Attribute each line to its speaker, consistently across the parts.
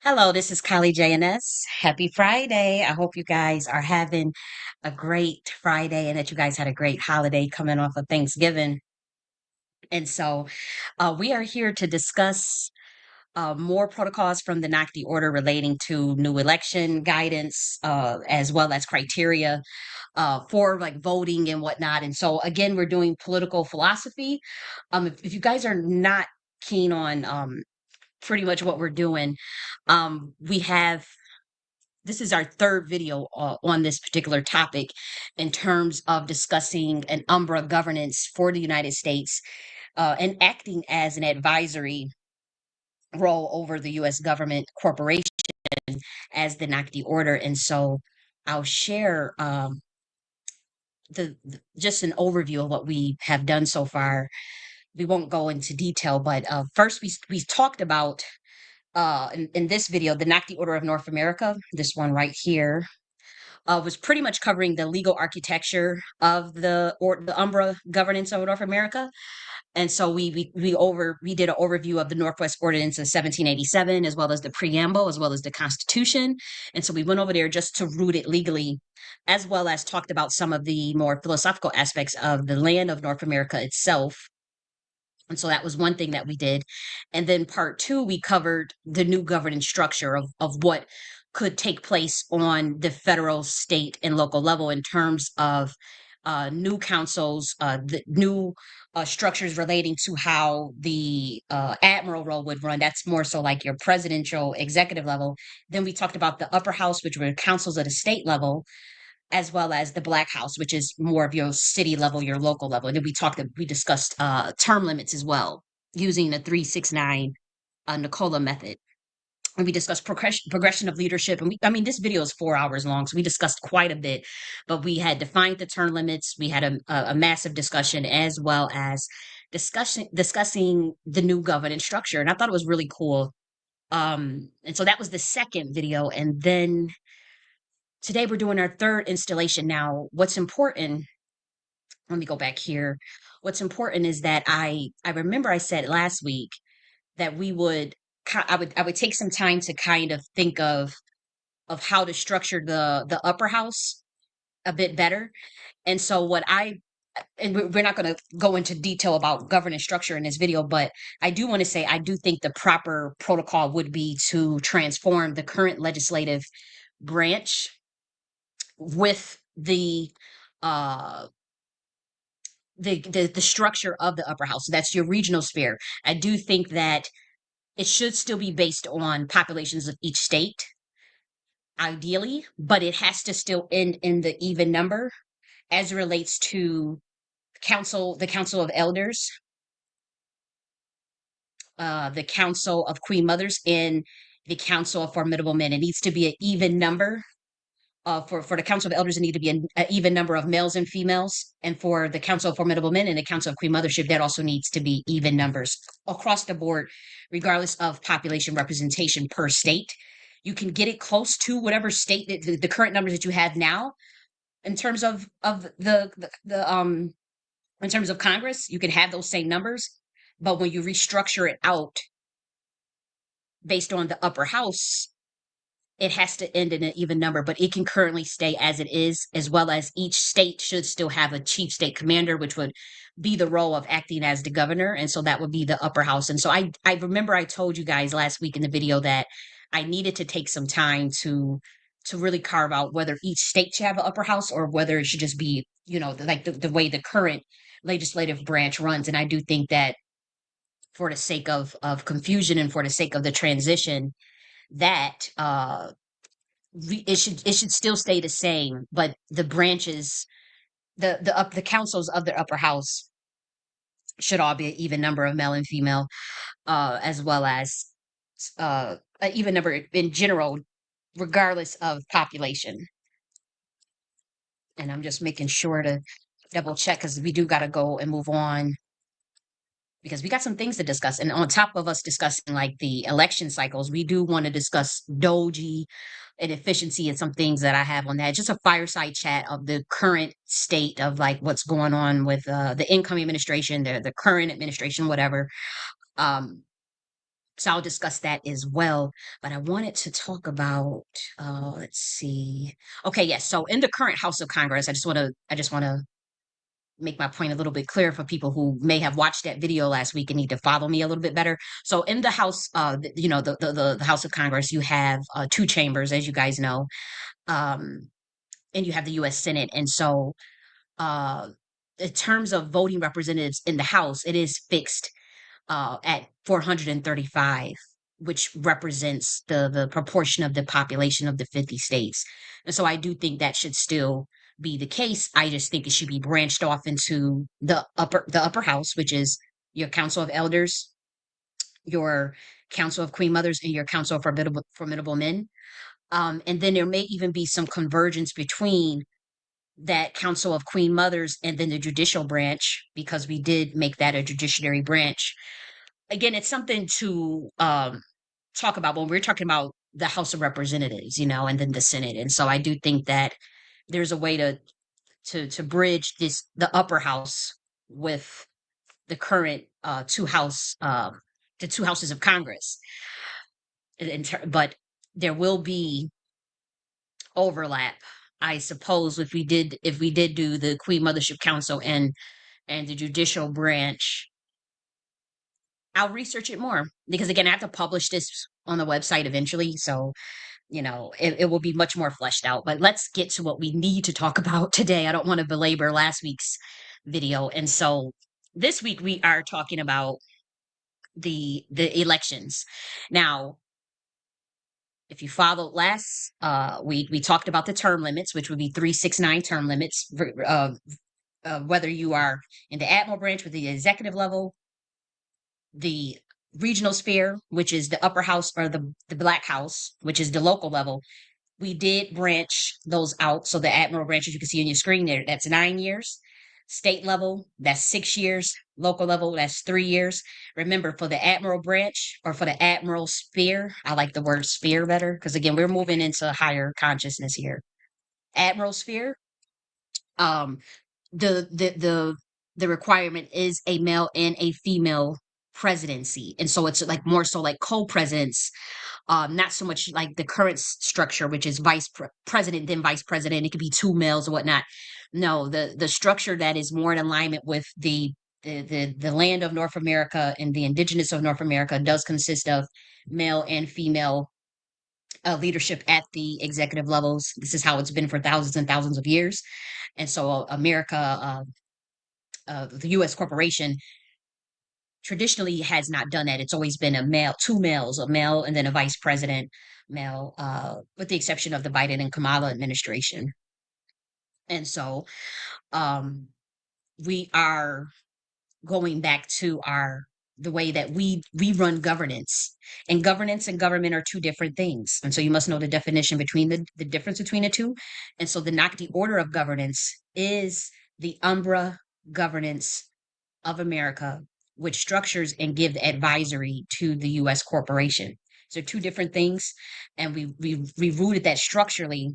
Speaker 1: Hello, this is Kylie J.N.S. Happy Friday. I hope you guys are having a great Friday and that you guys had a great holiday coming off of Thanksgiving. And so we are here to discuss more protocols from the NACD order relating to new election guidance, as well as criteria for like voting and whatnot. And so, again, we're doing political philosophy. If you guys are not keen on pretty much what we're doing, we have this is our third video on this particular topic in terms of discussing an umbra governance for the United States and acting as an advisory role over the U.S. government corporation as the NACD order. And so I'll share just an overview of what we have done so far. We won't go into detail, but first we talked about in this video the NACD order of North America, this one right here, was pretty much covering the legal architecture of the Umbra governance of North America. And so we did an overview of the Northwest Ordinance of 1787, as well as the preamble, as well as the Constitution. And so we went over there just to root it legally, as well as talked about some of the more philosophical aspects of the land of North America itself. And so that was one thing that we did. And then part two, we covered the new governance structure of what could take place on the federal, state, and local level in terms of new councils, the new structures relating to how the admiral role would run. That's more so like your presidential executive level. Then we talked about the upper house, which were councils at a state level, as well as the Blaque House, which is more of your city level, your local level. And then we discussed term limits as well, using the 369 Nicola method. And we discussed progression of leadership. And this video is 4 hours long, so we discussed quite a bit, but we had defined the term limits. We had a massive discussion, as well as discussing the new governance structure. And I thought it was really cool. And so that was the second video. And then today we're doing our third installation. Now, what's important, let me go back here. What's important is that I remember I said last week that I would take some time to kind of think of how to structure the upper house a bit better. And so we're not going to go into detail about governance structure in this video, but I do want to say I do think the proper protocol would be to transform the current legislative branch with uh the structure of the upper house. So that's your regional sphere. I do think that it should still be based on populations of each state, ideally, but it has to still end in the even number as it relates to the council of elders, the council of queen mothers, and the council of formidable men. It needs to be an even number. For the Council of Elders, it need to be an even number of males and females. And for the Council of Formidable Men and the Council of Queen Mothership, that also needs to be even numbers across the board, regardless of population representation per state. You can get it close to whatever state the current numbers that you have now in terms of the in terms of Congress. You can have those same numbers, but when you restructure it out based on the upper house, it has to end in an even number, but it can currently stay as it is, as well as each state should still have a chief state commander, which would be the role of acting as the governor. And so that would be the upper house. And so I remember I told you guys last week in the video that I needed to take some time to really carve out whether each state should have an upper house or whether it should just be, like the way the current legislative branch runs. And I do think that for the sake of confusion and for the sake of the transition, that it should still stay the same, but the branches, the councils of the upper house should all be an even number of male and female, as well as an even number in general, regardless of population. And I'm just making sure to double check because we do got to go and move on because we got some things to discuss. And on top of us discussing like the election cycles, we do want to discuss DOGE and efficiency and some things that I have on that. Just a fireside chat of the current state of like what's going on with the incoming administration, the current administration, whatever. Um, So I'll discuss that as well. But I wanted to talk about, let's see. Okay, yes. So in the current House of Congress, I just want to make my point a little bit clearer for people who may have watched that video last week and need to follow me a little bit better. So in the House, the House of Congress, you have two chambers, as you guys know, um, and you have the U.S. Senate. And so, uh, in terms of voting representatives in the House, it is fixed at 435, which represents the proportion of the population of the 50 states. And so I do think that should still be the case. I just think it should be branched off into the upper house, which is your Council of Elders, your Council of Queen Mothers, and your Council of Formidable Men. And then there may even be some convergence between that Council of Queen Mothers and then the judicial branch, because we did make that a judiciary branch. Again, it's something to talk about when we're talking about the House of Representatives, and then the Senate. And so I do think that there's a way to bridge the upper house with the current the two houses of Congress. But there will be overlap, I suppose, if we did do the Queen Mothership Council and the judicial branch. I'll research it more because again, I have to publish this on the website eventually. So, it will be much more fleshed out. But let's get to what we need to talk about today. I don't want to belabor last week's video. And so this week we are talking about the elections. Now, if you followed last, we talked about the term limits, which would be 369 term limits, whether you are in the admiral branch with the executive level, the regional sphere, which is the upper house, or the Blaque House, which is the local level. We did branch those out. So the admiral branch, as you can see on your screen there, that's 9 years. State level, that's 6 years. Local level, that's 3 years. Remember, for the admiral branch or for the Admiral Sphere, I like the word sphere better because again, we're moving into higher consciousness here. Admiral Sphere, um, the requirement is a male and a female presidency, and so it's like more so like co-presidents, not so much like the current structure, which is president then vice president. It could be two males or whatnot. No, the structure that is more in alignment with the land of North America and the indigenous of North America does consist of male and female leadership at the executive levels. This is how it's been for thousands and thousands of years. And so America, the U.S. corporation, traditionally has not done that. It's always been two males, a male and then a vice president male, with the exception of the Biden and Kamala administration. And so we are going back to the way that we run governance. And governance and government are two different things. And so you must know the definition between the difference between the two. And so the Nagti order of governance is the umbra governance of America, which structures and give advisory to the U.S. corporation. So two different things, and we rooted that structurally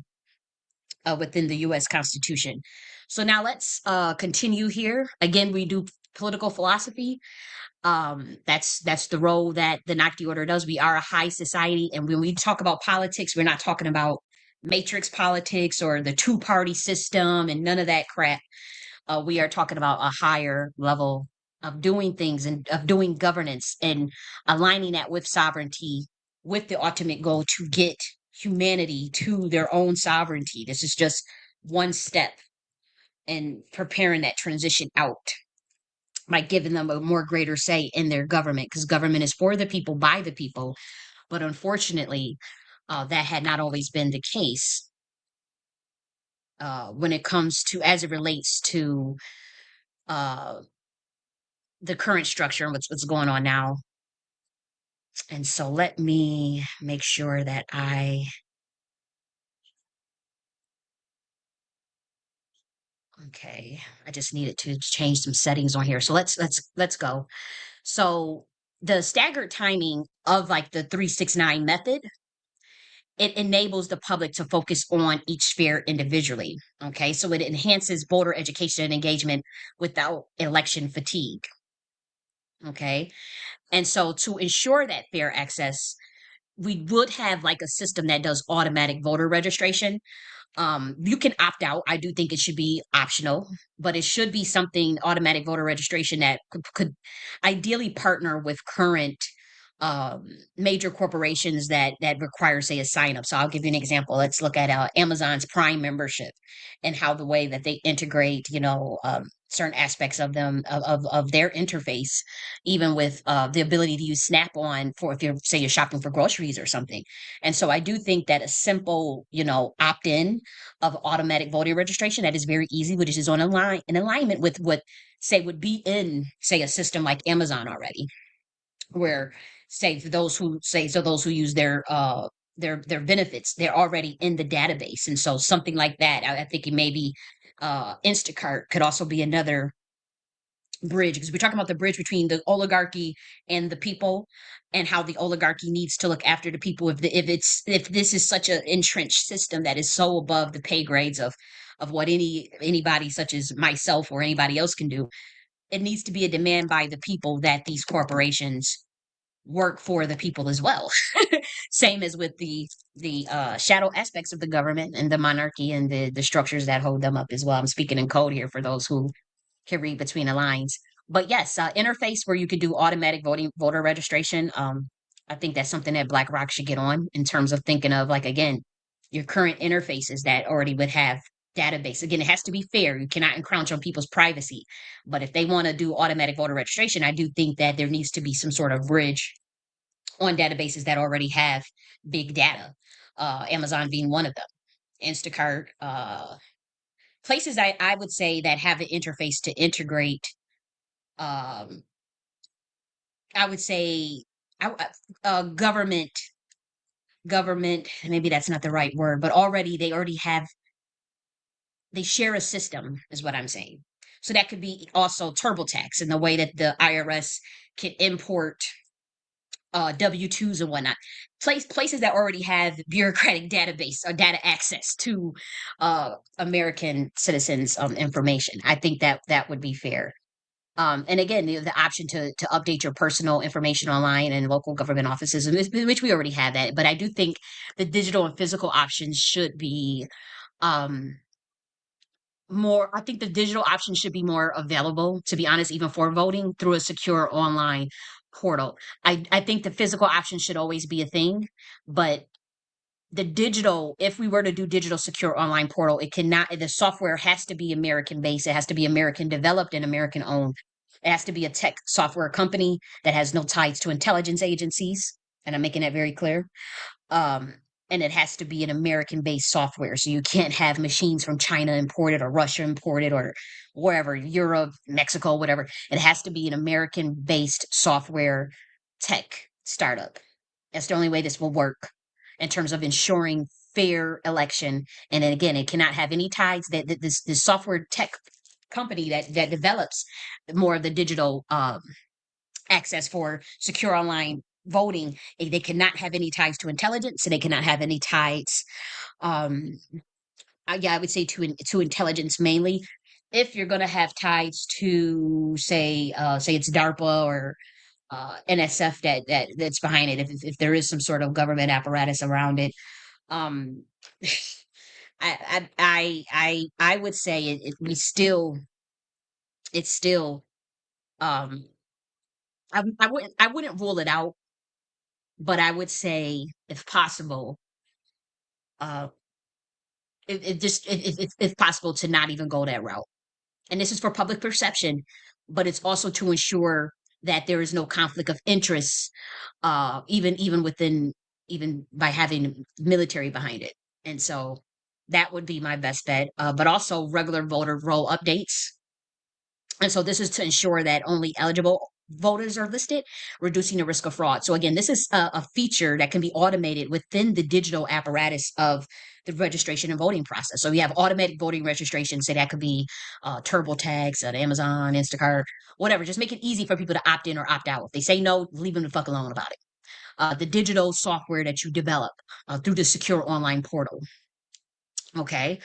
Speaker 1: within the U.S. Constitution. So now let's continue here. Again, we do political philosophy. That's the role that the Nagti order does. We are a high society, and when we talk about politics, we're not talking about matrix politics or the two-party system and none of that crap. We are talking about a higher level of doing things and of doing governance and aligning that with sovereignty, with the ultimate goal to get humanity to their own sovereignty. This is just one step in preparing that transition out by giving them a more greater say in their government, because government is for the people, by the people. But unfortunately, that had not always been the case when it comes to, as it relates to uh, the current structure and what's going on now. And so let me make sure that okay, I just needed to change some settings on here. So let's go. So the staggered timing of like the 369 method, it enables the public to focus on each sphere individually. Okay, so it enhances voter education and engagement without election fatigue. Okay. And so to ensure that fair access, we would have like a system that does automatic voter registration. You can opt out. I do think it should be optional, but it should be something automatic voter registration that could ideally partner with current major corporations that require, say, a sign up. So I'll give you an example. Let's look at Amazon's Prime membership and how the way that they integrate, certain aspects of them of their interface, even with the ability to use Snap-on for if you're say you're shopping for groceries or something. And so I do think that a simple, opt-in of automatic voter registration that is very easy, which is on in alignment with what say would be in say a system like Amazon already, where say for those who say so those who use their benefits, they're already in the database. And so something like that, I think it maybe Instacart could also be another bridge, because we're talking about the bridge between the oligarchy and the people, and how the oligarchy needs to look after the people. If this is such an entrenched system that is so above the pay grades of what anybody such as myself or anybody else can do, it needs to be a demand by the people that these corporations work for the people as well. Same as with the shadow aspects of the government and the monarchy and the structures that hold them up as well. I'm speaking in code here for those who can read between the lines. But yes, interface where you could do automatic voter registration. I think that's something that BlackRock should get on in terms of thinking of, like, again, your current interfaces that already would have database. Again, it has to be fair. You cannot encroach on people's privacy. But if they want to do automatic voter registration, I do think that there needs to be some sort of bridge on databases that already have big data. Amazon being one of them. Instacart, places I would say that have an interface to integrate. um I would say government, maybe that's not the right word, but they already have, they share a system is what I'm saying. So that could be also TurboTax, in the way that the IRS can import W-2s and whatnot. Places that already have bureaucratic database or data access to American citizens' information. I think that that would be fair. And again, the option to update your personal information online and local government offices, which we already have that. But I do think the digital and physical options should be um, more. I think the digital options should be more available, to be honest, even for voting through a secure online portal. I think the physical option should always be a thing, but the digital, if we were to do digital secure online portal, it cannot, the software has to be American based, it has to be American developed and American owned. It has to be a tech software company that has no ties to intelligence agencies, and I'm making that very clear. um and it has to be an American based software, so you can't have machines from China imported or Russia imported or wherever, Europe, Mexico, whatever. It has to be an American based software tech startup. That's the only way this will work in terms of ensuring fair election. And then again, it cannot have any ties that this software tech company that develops more of the digital access for secure online voting. They cannot have any ties to intelligence, and they cannot have any ties. Um, yeah, I would say to intelligence mainly. If you're going to have ties to say it's DARPA or NSF that's behind it, if there is some sort of government apparatus around it, um, I would say it's still um I wouldn't rule it out, but I would say if possible, uh it just if possible to not even go that route. And this is for public perception, but it's also to ensure that there is no conflict of interest, even within, even by having military behind it. And so that would be my best bet. But also regular voter roll updates. And so this is to ensure that only eligible voters are listed, reducing the risk of fraud. So again, this is a feature that can be automated within the digital apparatus of the registration and voting process. So we have automatic voting registration. So that could be TurboTax at Amazon, Instacart, whatever. Just make it easy for people to opt in or opt out. If they say no, leave them the fuck alone about it. The digital software that you develop through the secure online portal. Okay.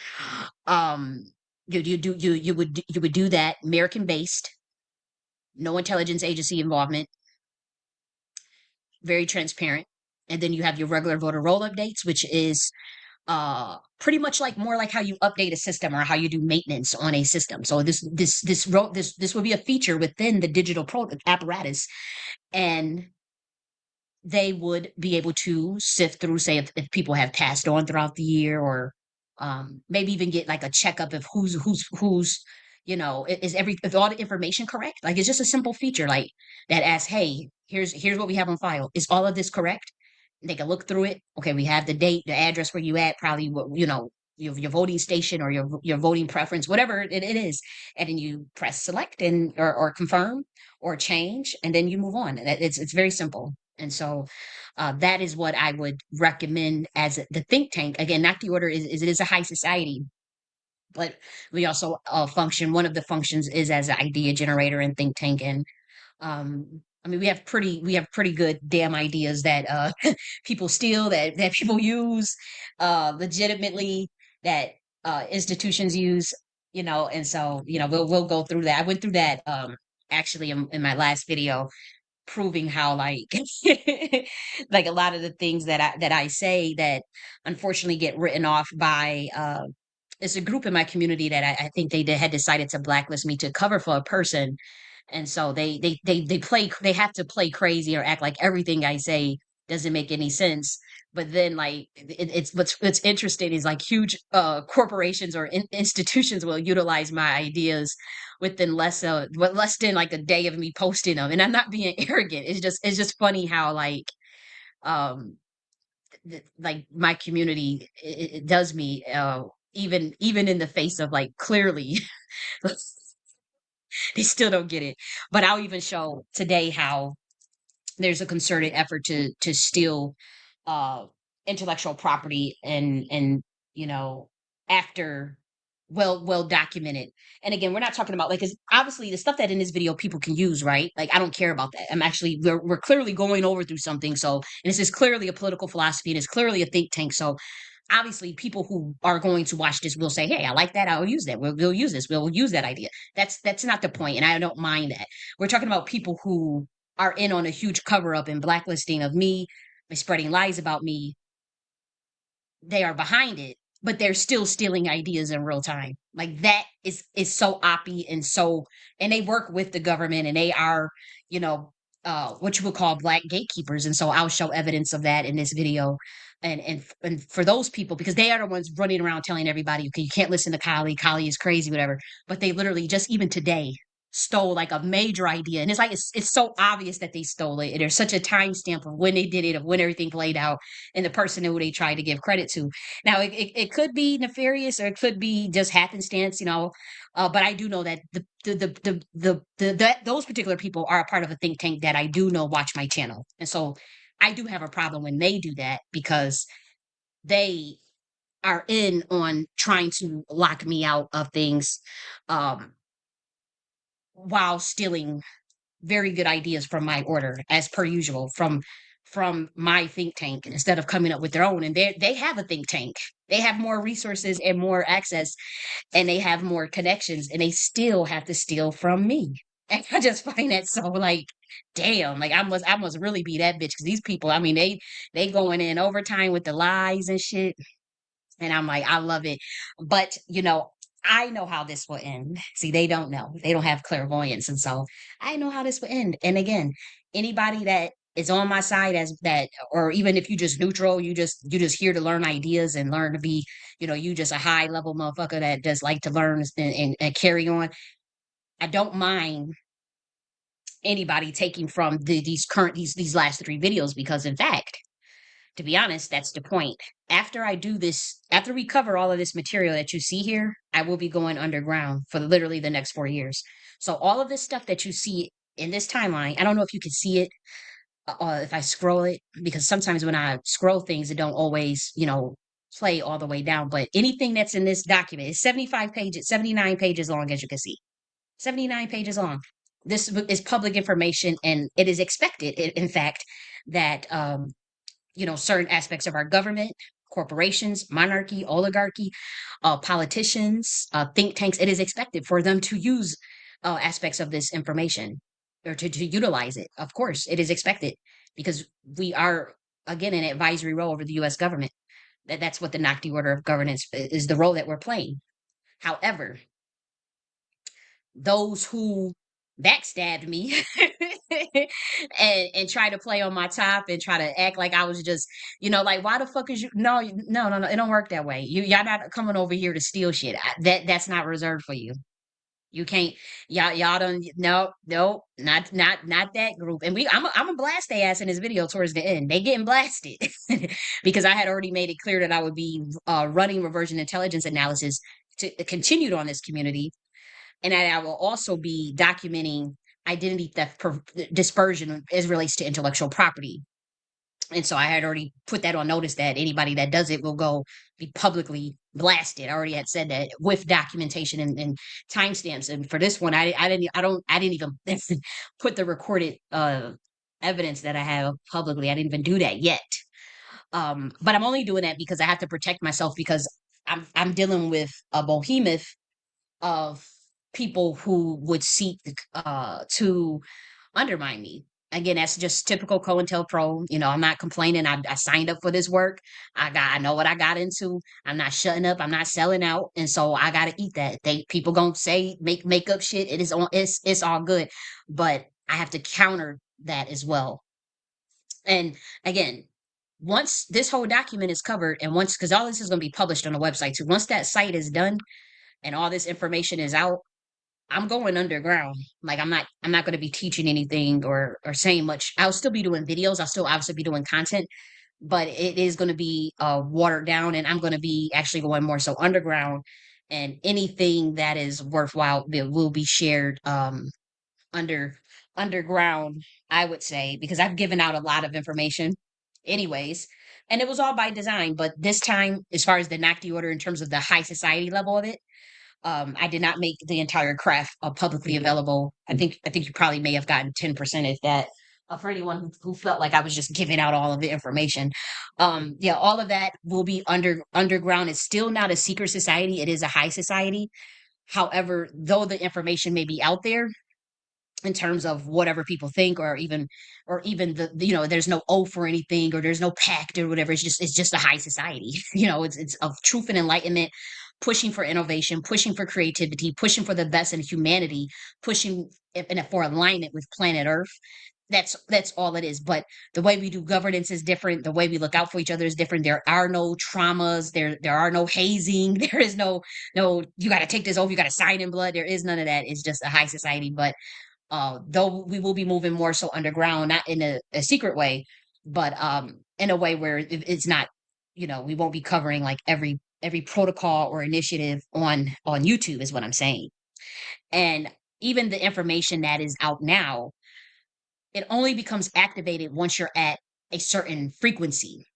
Speaker 1: Um, you would do that American based. no intelligence agency involvement, very transparent. And then you have your regular voter roll updates, which is pretty much like more like how you update a system or how you do maintenance on a system. So this will be a feature within the digital pro apparatus, and they would be able to sift through, say, if people have passed on throughout the year, or maybe even get like a checkup of who's is all the information correct? Like, it's just a simple feature like that asks, hey, here's what we have on file. Is all of this correct? They can look through it. Okay, we have the date, the address where you at, probably what your voting station or your voting preference, whatever it is, and then you press select and or confirm or change, and then you move on. And it's very simple. And so that is what I would recommend as the think tank. Again, not the order is it is a high society, but we also function. One of the functions is as an idea generator and think tank. And I mean, we have pretty good damn ideas that people steal, that people use legitimately, that institutions use, and so we'll go through that. I went through that actually in my last video, proving how like like a lot of the things that I say that unfortunately get written off by it's a group in my community that I think they had decided to blacklist me to cover for a person. And so they have to play crazy or act like everything I say doesn't make any sense. But then like it's what's interesting is like huge corporations or institutions will utilize my ideas within less than like a day of me posting them. And I'm not being arrogant. It's just funny how like um like my community it does me even in the face of like clearly they still don't get it. But I'll even show today how there's a concerted effort to steal uh intellectual property, and you know after well documented. And again, we're not talking about like, 'cause obviously the stuff that in this video people can use, right? Like, I don't care about that. I'm actually we're clearly going over through something. So, and this is clearly a political philosophy, and it's clearly a think tank. So obviously people who are going to watch this will say, hey, I like that, I'll use that, we'll use this, we'll use that idea. That's not the point, and I don't mind that. We're talking about people who are in on a huge cover up and blacklisting of me, by spreading lies about me. They are behind it, but they're still stealing ideas in real time. Like, that is so oppy, and so, and they work with the government, and they are, you know, what you would call black gatekeepers. And so I'll show evidence of that in this video. And for those people, because they are the ones running around telling everybody, okay, you can't listen to Kali, Kali is crazy, whatever. But they literally just even today stole like a major idea. And it's like it's so obvious that they stole it. And there's such a timestamp of when they did it, of when everything played out, and the person who they tried to give credit to. Now, it could be nefarious, or it could be just happenstance, but I do know that that those particular people are a part of a think tank that I do know watch my channel. And so I do have a problem when they do that, because they are in on trying to lock me out of things, um, while stealing very good ideas from my order, as per usual, from my think tank, instead of coming up with their own. And they have a think tank. They have more resources and more access, and they have more connections, and they still have to steal from me. And I just find that so like, damn, like I must really be that bitch, because these people, I mean, they going in overtime with the lies and shit. And I'm like, I love it. But, I know how this will end. See, they don't know. They don't have clairvoyance. And so I know how this will end. And again, anybody that is on my side as that, or even if you just neutral, you just here to learn ideas and learn to be, you just a high level motherfucker that just like to learn and carry on. I don't mind anybody taking from these last three videos, because in fact, to be honest, that's the point. After I do this, after we cover all of this material that you see here, I will be going underground for literally the next 4 years. So all of this stuff that you see in this timeline, I don't know if you can see it if I scroll it, because sometimes when I scroll things, it don't always, play all the way down. But anything that's in this document is 75 pages, 79 pages long, as you can see. 79 pages long. This is public information, and it is expected, in fact, that certain aspects of our government, corporations, monarchy, oligarchy, politicians, think tanks, it is expected for them to use aspects of this information. or to utilize it. Of course, it is expected because we are, again, an advisory role over the U.S. government. That's what the NACD order of governance is, the role that we're playing. However, those who backstabbed me and try to play on my top and try to act like I was just, like, why the fuck is you? No, no, no, no. It don't work that way. Y'all not coming over here to steal shit. That's not reserved for you. You can't, y'all don't, no, no, not that group. And I'm a blast their ass in this video towards the end. They getting blasted because I had already made it clear that I would be running reversion intelligence analysis to continued on this community, and that I will also be documenting identity theft dispersion as relates to intellectual property. And so I had already put that on notice that anybody that does it will go be publicly blasted. I already had said that with documentation and timestamps. And for this one, I didn't even put the recorded evidence that I have publicly. I didn't even do that yet. But I'm only doing that because I have to protect myself, because I'm dealing with a behemoth of people who would seek to undermine me. Again, that's just typical COINTELPRO. I'm not complaining. I signed up for this work. I know what I got into. I'm not shutting up. I'm not selling out. And so I gotta eat that. People gonna say make up shit. It's all good. But I have to counter that as well. And again, once this whole document is covered, and once, because all this is gonna be published on the website too, once that site is done and all this information is out, I'm going underground. Like, I'm not going to be teaching anything or saying much. I'll still be doing videos. I'll still obviously be doing content, but it is going to be watered down, and I'm going to be actually going more so underground, and anything that is worthwhile will be shared under underground, I would say, because I've given out a lot of information anyways, and it was all by design. But this time, as far as the NACD order in terms of the high society level of it, I did not make the entire craft publicly available. I think you probably may have gotten 10%, if that, for anyone who felt like I was just giving out all of the information. Yeah, all of that will be underground. It's still not a secret society. It is a high society. However, though the information may be out there in terms of whatever people think, or even there's no oath or anything, or there's no pact or whatever. It's just a high society. It's of truth and enlightenment, pushing for innovation, pushing for creativity, pushing for the best in humanity, pushing for alignment with planet Earth. That's all it is. But the way we do governance is different. The way we look out for each other is different. There are no traumas. There are no hazing. There is no, you got to take this oath, you got to sign in blood. There is none of that. It's just a high society. But though we will be moving more so underground, not in a secret way, but in a way where it's not, we won't be covering like every protocol or initiative on YouTube, is what I'm saying. And even the information that is out now, it only becomes activated once you're at a certain frequency.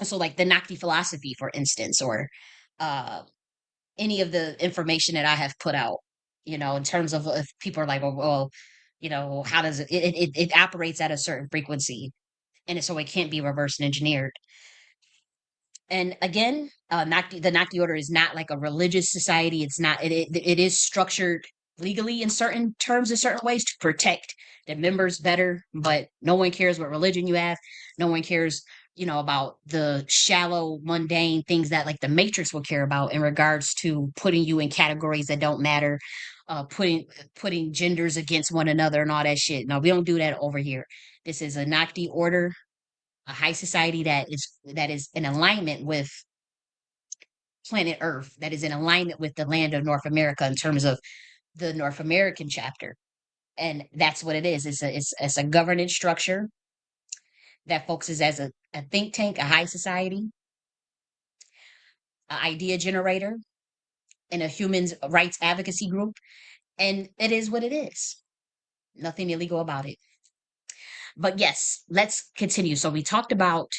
Speaker 1: So, like the Nakti philosophy, for instance, or uh, any of the information that I have put out, in terms of, if people are like, well, how does it operates at a certain frequency, and so it can't be reverse engineered. And again, the Nakti order is not like a religious society. It's not. It is structured legally in certain terms, in certain ways, to protect the members better. But no one cares what religion you have. No one cares, about the shallow, mundane things that like the Matrix will care about in regards to putting you in categories that don't matter, putting genders against one another and all that shit. No, we don't do that over here. This is a Nakti order, a high society that is in alignment with planet Earth, that is in alignment with the land of North America in terms of the North American chapter. And that's what it is. It's a governance structure that focuses as a think tank, a high society, an idea generator, and a human rights advocacy group. And it is what it is. Nothing illegal about it. But yes, let's continue. So we talked about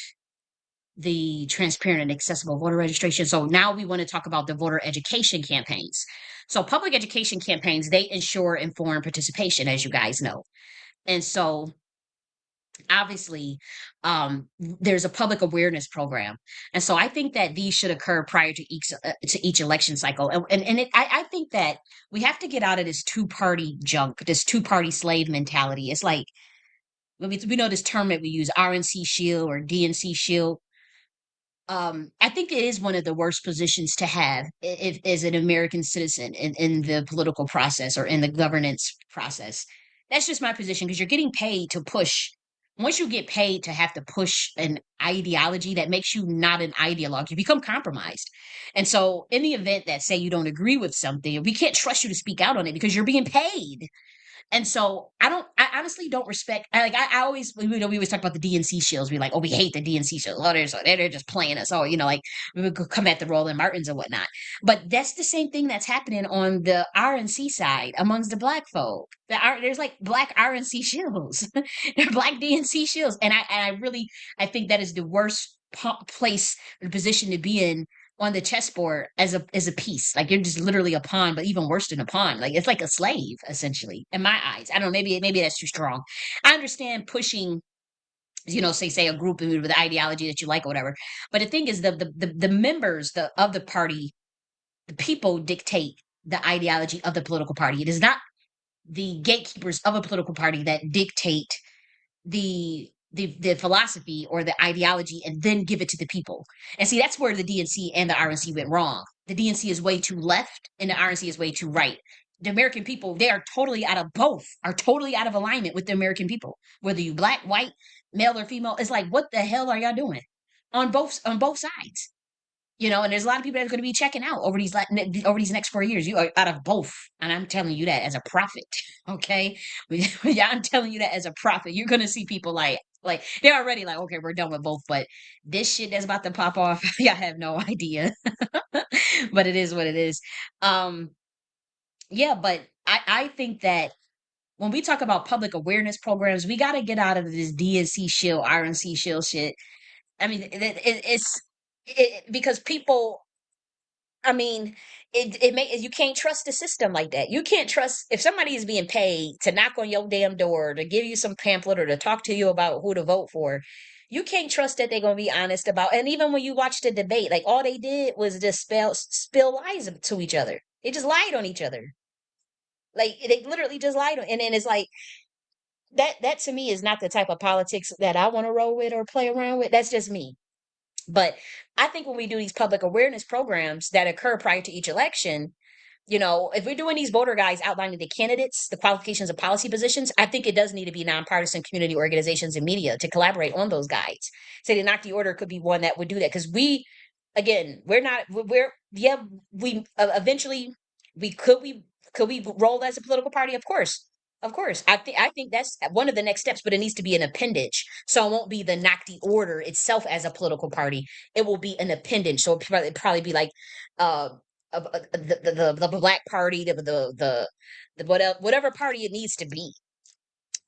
Speaker 1: the transparent and accessible voter registration. So now we want to talk about the voter education campaigns. So public education campaigns, they ensure informed participation, as you guys know. And so obviously, there's a public awareness program, and so I think that these should occur prior to each election cycle. I think that we have to get out of this two party junk, this two party slave mentality. It's like we know this term that we use, RNC shield or DNC shield. I think it is one of the worst positions to have if as an American citizen in the political process or in the governance process. That's just my position because you're getting paid to push. Once you get paid to have to push an ideology that makes you not an ideologue, you become compromised. And so, in the event that, say, you don't agree with something, we can't trust you to speak out on it because you're being paid. And so I honestly don't respect. I always, we always talk about the DNC shields. We like, oh, we hate the DNC shields. Oh, they're just playing us. Oh, like we would come at the Roland Martins and whatnot. But that's the same thing that's happening on the RNC side amongst the black folk. There's like black RNC shields. They're black DNC shields, and I really I think that is the worst place or position to be in on the chessboard as a piece. Like you're just literally a pawn, but even worse than a pawn. Like it's like a slave, essentially, in my eyes. I don't know, maybe that's too strong. I understand pushing, say a group with the ideology that you like or whatever. But the thing is the members of the party, the people dictate the ideology of the political party. It is not the gatekeepers of a political party that dictate the philosophy or the ideology and then give it to the people. And see, that's where the DNC and the RNC went wrong. The DNC is way too left and the RNC is way too right. The American people, they are totally out of both, are totally out of alignment with the American people. Whether you black, white, male or female, it's like, what the hell are y'all doing? On both sides. And there's a lot of people that's going to be checking out over these next 4 years. You are out of both, and I'm telling you that as a prophet. Okay, yeah, I'm telling you that as a prophet. You're going to see people like they're already like, okay, we're done with both, but this shit that's about to pop off, I have no idea. But it is what it is. Um, yeah, but I think that when we talk about public awareness programs, we got to get out of this DNC shield, RNC shield shit. I mean, because people, I mean, you can't trust the system like that. You can't trust if somebody is being paid to knock on your damn door to give you some pamphlet or to talk to you about who to vote for. You can't trust that they're gonna be honest about. And even when you watch the debate, like all they did was just spill lies to each other. They just lied on each other. Like they literally just lied on, and then it's like that. That to me is not the type of politics that I want to roll with or play around with. That's just me. But I think when we do these public awareness programs that occur prior to each election, if we're doing these voter guides outlining the candidates, the qualifications of policy positions, I think it does need to be nonpartisan community organizations and media to collaborate on those guides. Say the knock the order could be one that would do that because again, we're not, yeah, we eventually we roll as a political party? Of course. Of course. I think that's one of the next steps, but it needs to be an appendage. So it won't be the knock the order itself as a political party. It will be an appendage. So it'd probably be like uh the black party, the whatever party it needs to be.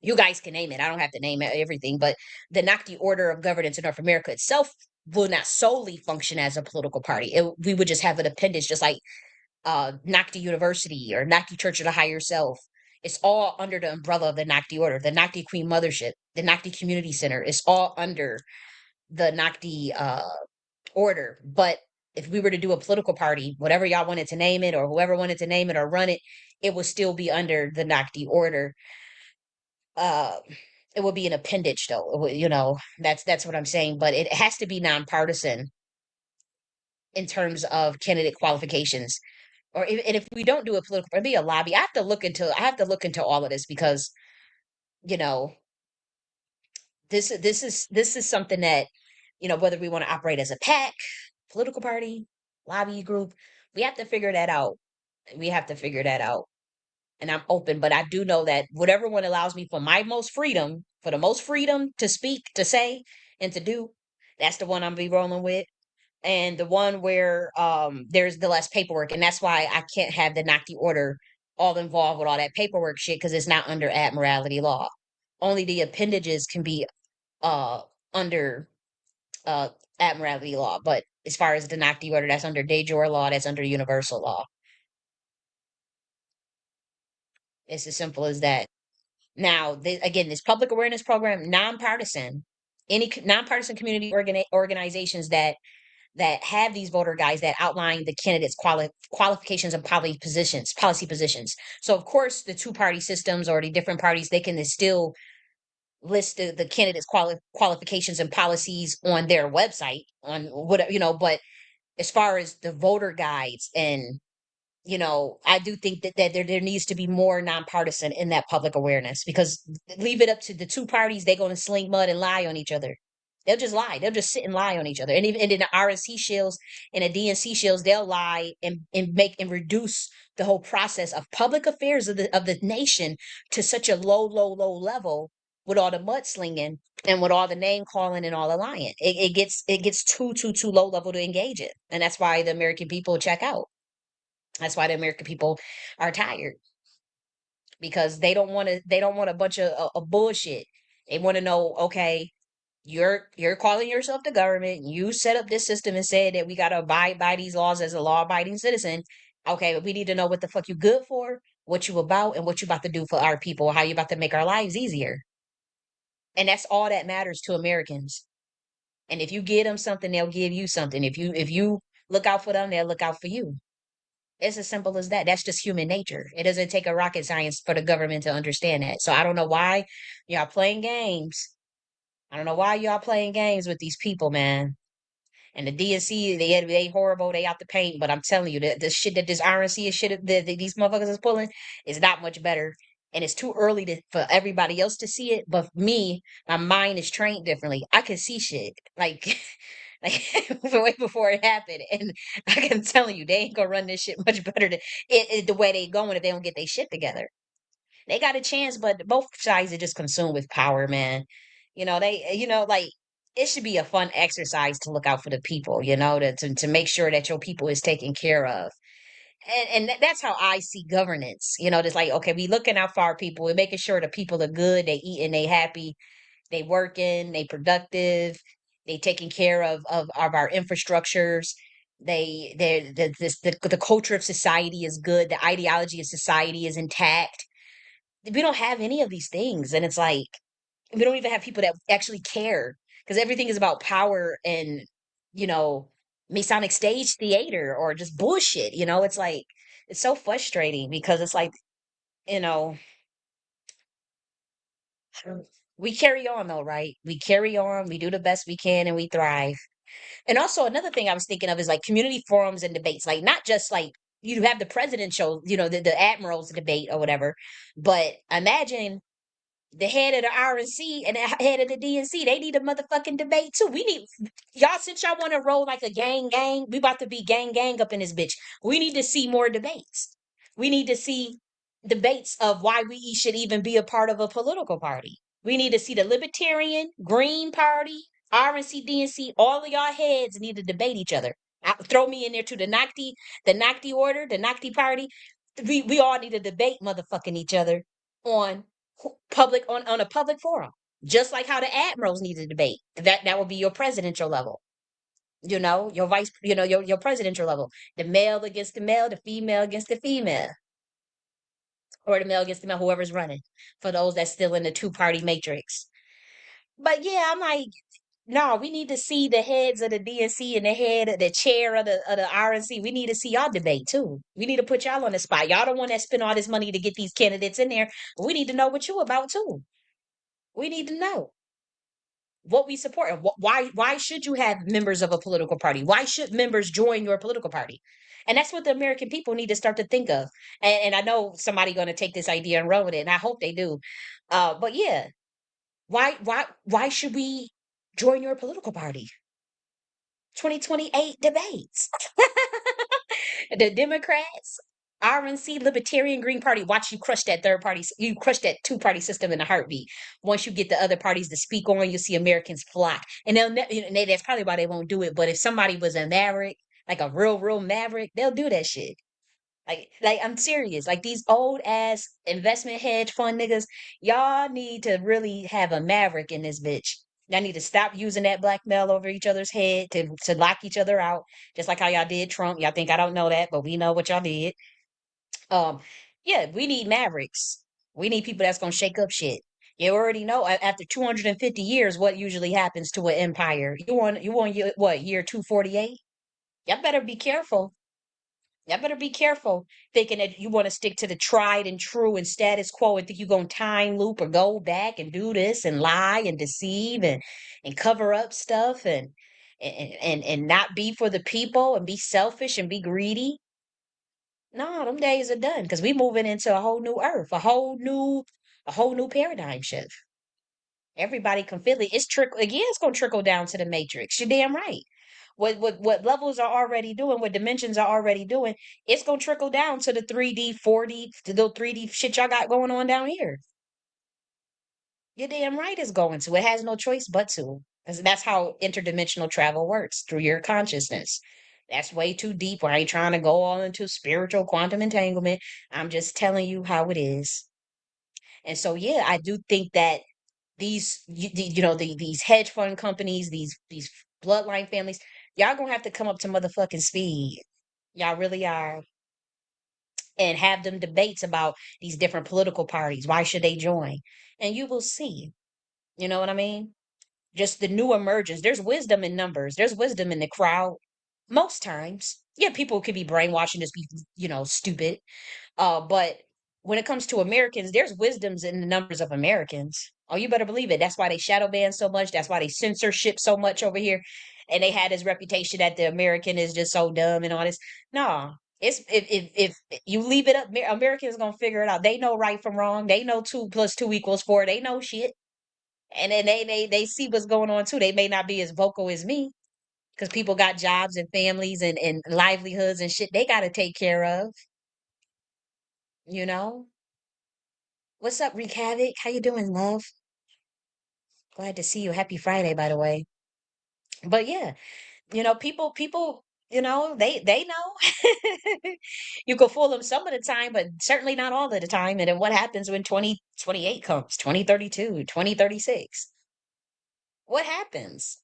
Speaker 1: You guys can name it. I don't have to name everything, but the Nocti Order of Governance in North America itself will not solely function as a political party. We would just have an appendage, just like Nocti University or Nocti Church of the Higher Self. It's all under the umbrella of the Nocti Order, the Nocti Queen Mothership, the Nocti Community Center. It's all under the Nocti order. But if we were to do a political party, whatever y'all wanted to name it, or whoever wanted to name it or run it, it would still be under the Nocti order. Uh, it would be an appendage, though. That's what I'm saying. But it has to be nonpartisan in terms of candidate qualifications. And if we don't do a political, it'd be a lobby. I have to look into all of this because you know this is something that whether we want to operate as a PAC, political party, lobby group, we have to figure that out. We have to figure that out. And I'm open, but I do know that whatever one allows me for the most freedom to speak, to say, and to do, that's the one I'm be rolling with. And the one where there's the less paperwork, and that's why I can't have the Nocti order all involved with all that paperwork shit because it's not under admiralty law. Only the appendages can be uh under uh admiralty law, but as far as the Nocti order, that's under de jure law, that's under universal law. It's as simple as that. Now, again, this public awareness program, nonpartisan, any nonpartisan community organizations that have these voter guides that outline the candidates' qualifications and policy positions. So, of course, the two-party systems or the different parties, they can still list the candidates' qualifications and policies on their website, on whatever, but as far as the voter guides and I do think that there needs to be more nonpartisan in that public awareness, because leave it up to the two parties, they're going to sling mud and lie on each other. They'll just lie. They'll just sit and lie on each other. And even and in the RNC shills and the DNC shills, they'll lie and make and reduce the whole process of public affairs of the nation to such a low level with all the mudslinging and with all the name calling and all the lying. It gets too low level to engage it. And that's why the American people check out. That's why the American people are tired, because they don't want a bunch of bullshit. They want to know, okay, you're calling yourself the government. You set up this system and said that we got to abide by these laws as a law-abiding citizen. Okay, but we need to know what the fuck you good for, what you about, and what you about to do for our people, how you about to make our lives easier. And that's all that matters to Americans. And if you give them something, they'll give you something. If you look out for them, they'll look out for you. It's as simple as that. That's just human nature. It doesn't take a rocket science for the government to understand that. So I don't know why y'all playing games. I don't know why y'all playing games with these people, man. And the DNC, they horrible. They out the paint. But I'm telling you, the shit that this RNC is shit that these motherfuckers is pulling is not much better. And it's too early for everybody else to see it. But me, my mind is trained differently. I can see shit like way before it happened. And I can tell you, they ain't gonna run this shit much better than the way they going if they don't get their shit together. They got a chance, but both sides are just consumed with power, man. Like, it should be a fun exercise to look out for the people, to make sure that your people is taken care of. And that's how I see governance. Just like, okay, we looking out for our people. We're making sure the people are good, they eating, they happy, they working, they productive, they taking care of our infrastructures. The culture of society is good. The ideology of society is intact. We don't have any of these things, and it's like we don't even have people that actually care, because everything is about power and you know Masonic stage theater or just bullshit. It's like it's so frustrating, because it's like you know we carry on though, right? We carry on, we do the best we can, and we thrive. And also another thing I was thinking of is like community forums and debates, like not just like you have the presidential, the admirals debate or whatever, but imagine the head of the RNC and the head of the DNC, they need a motherfucking debate too. We need y'all, since y'all want to roll like a gang, we about to be gang up in this bitch. We need to see more debates. We need to see debates of why we should even be a part of a political party. We need to see the Libertarian, Green Party, RNC, DNC, all of y'all heads need to debate each other. Throw me in there to the Nocti order, the Nocti party. We all need to debate motherfucking each other on on a public forum, just like how the admirals need to debate. That would be your presidential level. Your vice, your presidential level. The male against the male, the female against the female, or the male against the male, whoever's running. For those that's still in the two-party matrix. But yeah, I'm like, no, we need to see the heads of the DNC and the chair of the RNC. We need to see y'all debate too. We need to put y'all on the spot. Y'all the one that spend all this money to get these candidates in there. But we need to know what you about too. We need to know what we support and why should you have members of a political party? Why should members join your political party? And that's what the American people need to start to think of. And I know somebody going to take this idea and run with it, and I hope they do. But yeah, why should we join your political party? 2028 debates. The Democrats, RNC, Libertarian, Green Party, watch you crush that third party. You crush that two-party system in a heartbeat. Once you get the other parties to speak on, you see Americans flock. And that's probably why they won't do it. But if somebody was a maverick, like a real maverick, they'll do that shit. Like I'm serious. Like these old ass investment hedge fund niggas, y'all need to really have a maverick in this bitch. Y'all need to stop using that blackmail over each other's head to lock each other out, just like how y'all did Trump. Y'all think I don't know that, but we know what y'all did. Um, yeah, we need mavericks. We need people that's gonna shake up shit. You already know after 250 years what usually happens to an empire. You want what, year 248? Y'all better be careful. Y'all better be careful thinking that you want to stick to the tried and true and status quo and think you're going to time loop or go back and do this and lie and deceive and cover up stuff and not be for the people and be selfish and be greedy. No, them days are done because we moving into a whole new earth, a whole new paradigm shift. Everybody can feel it. It's trickle again, it's gonna trickle down to the matrix. You're damn right. What levels are already doing, what dimensions are already doing, it's gonna trickle down to the 3D, 4D, the little 3D shit y'all got going on down here. You're damn right it's going to. It has no choice but to. 'Cause that's how interdimensional travel works through your consciousness. That's way too deep. I ain't trying to go all into spiritual quantum entanglement. I'm just telling you how it is. And so, yeah, I do think that these hedge fund companies, these bloodline families, y'all gonna have to come up to motherfucking speed. Y'all really are. And have them debates about these different political parties. Why should they join? And you will see. You know what I mean? Just the new emergence. There's wisdom in numbers. There's wisdom in the crowd. Most times. Yeah, people could be brainwashing this be, stupid. But when it comes to Americans, there's wisdoms in the numbers of Americans. Oh, you better believe it. That's why they shadow ban so much. That's why they censorship so much over here. And they had this reputation that the American is just so dumb and all this. No, it's if you leave it up, Americans gonna figure it out. They know right from wrong. They know 2 + 2 = 4. They know shit. And then they see what's going on too. They may not be as vocal as me because people got jobs and families and livelihoods and shit they got to take care of. You know. What's up, Wreak Havoc? How you doing, love? Glad to see you. Happy Friday, by the way. But yeah, people, they know. You can fool them some of the time, but certainly not all of the time. And then what happens when 2028 comes, 2032, 2036? What happens?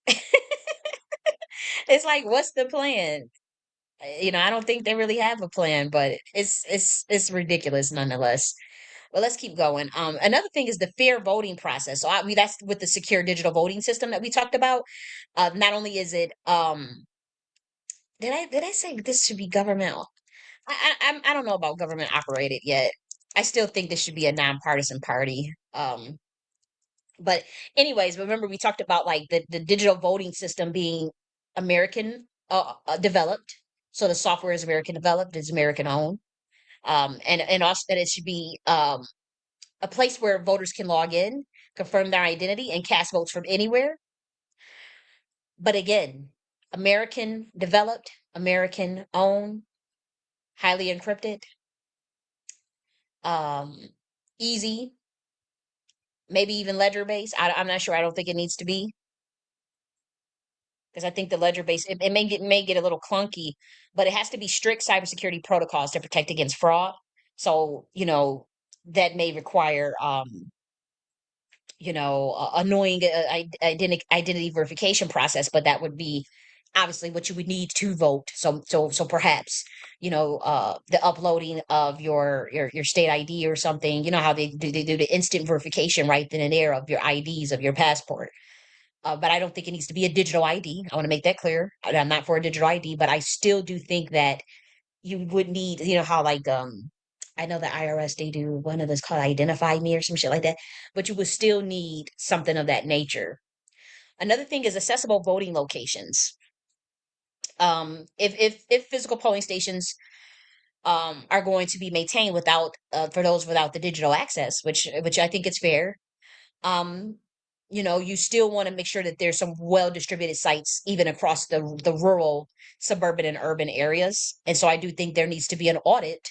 Speaker 1: It's like, what's the plan? I don't think they really have a plan, but it's ridiculous nonetheless. Well, let's keep going. Another thing is the fair voting process. So that's with the secure digital voting system that we talked about. Not only is it, did I say this should be government? I don't know about government operated yet. I still think this should be a nonpartisan party. But anyways, remember we talked about like the digital voting system being American developed. So the software is American developed, it's American owned. And also that it should be a place where voters can log in, confirm their identity, and cast votes from anywhere. But again, American developed, American owned, highly encrypted, um, easy, maybe even ledger based. I'm not sure. I don't think it needs to be because I think the ledger based it may get a little clunky, but it has to be strict cybersecurity protocols to protect against fraud. So that may require annoying identity verification process, but that would be obviously what you would need to vote. So perhaps the uploading of your state ID or something. You know how they do the instant verification right then and there of your IDs of your passport. But I don't think it needs to be a digital ID. I want to make that clear. I'm not for a digital ID, but I still do think that you would need, how like I know the IRS they do one of those called Identify Me or some shit like that, but you would still need something of that nature. Another thing is accessible voting locations. If physical polling stations are going to be maintained without for those without the digital access, which I think is fair. um you still want to make sure that there's some well distributed sites even across the rural, suburban, and urban areas. And so I do think there needs to be an audit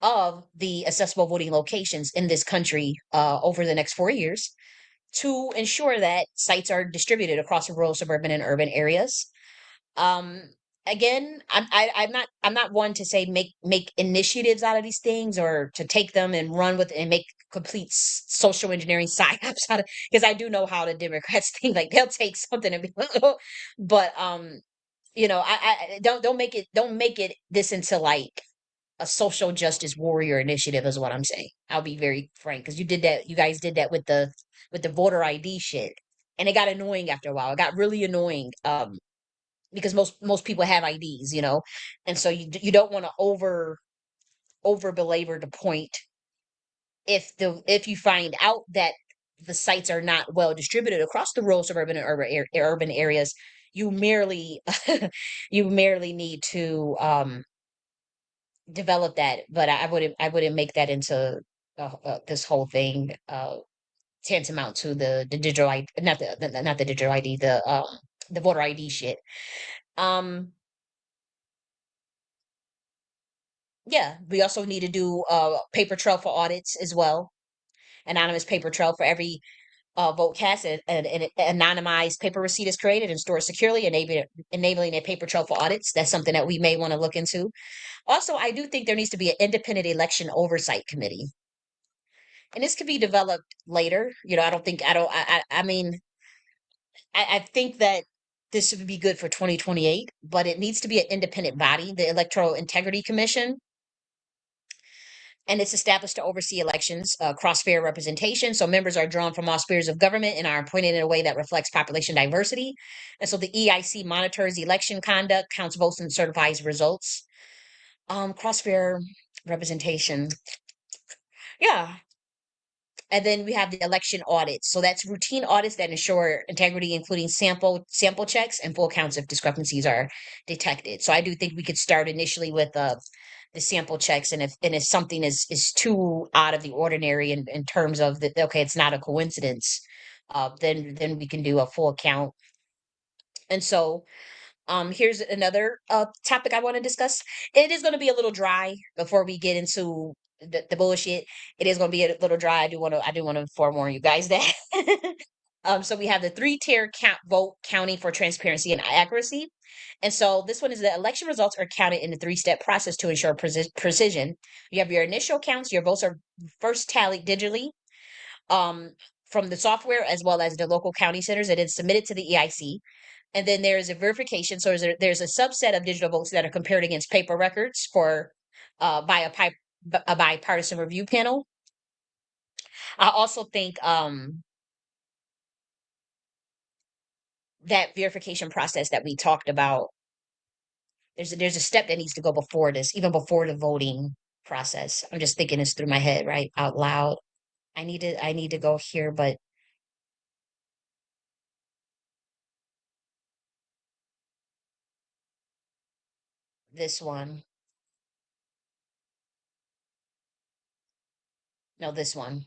Speaker 1: of the accessible voting locations in this country over the next 4 years to ensure that sites are distributed across the rural, suburban, and urban areas. um Again, I'm not one to say make initiatives out of these things or to take them and run with and make complete social engineering psyops out of, because I do know how the Democrats think. Like they'll take something and be but I don't make it this into like a social justice warrior initiative is what I'm saying. I'll be very frank because you did that. You guys did that with the voter ID shit, and it got annoying after a while. It got really annoying. Because most people have IDs, you know, and so you don't want to over belabor the point if you find out that the sites are not well distributed across the rural, suburban, and urban areas, you merely you merely need to develop that. But I wouldn't make that into this whole thing tantamount to the digital ID, not the digital ID, the voter ID shit. Um, yeah, we also need to do paper trail for audits as well. Anonymous paper trail for every vote cast, and an anonymized paper receipt is created and stored securely, enabling a paper trail for audits. That's something that we may want to look into. Also, I do think there needs to be an independent election oversight committee, and this could be developed later. You know, I don't think I don't. I mean, I think that this would be good for 2028, but it needs to be an independent body, the Electoral Integrity Commission, and it's established to oversee elections, cross-sphere representation. So members are drawn from all spheres of government and are appointed in a way that reflects population diversity. And so the EIC monitors election conduct, counts votes, and certifies results. Cross-sphere representation. Yeah. And then we have the election audits. So that's routine audits that ensure integrity, including sample checks and full counts if discrepancies are detected. So I do think we could start initially with the sample checks, and if something is too out of the ordinary in terms of the okay, it's not a coincidence, then we can do a full count. And so here's another topic I want to discuss. It is going to be a little dry before we get into the bullshit. It is going to be a little dry. I do want to forewarn you guys that. So we have the three-tier vote counting for transparency and accuracy. And so this one is the election results are counted in the three-step process to ensure precision. You have your initial counts. Your votes are first tallied digitally um, from the software as well as the local county centers, and then submitted to the EIC. And then there is a verification. So there's a subset of digital votes that are compared against paper records for by a bipartisan review panel. I also think that verification process that we talked about, there's a step that needs to go before this, even before the voting process. I'm just thinking this through my head, right, out loud. I need to go here, but this one, no, this one.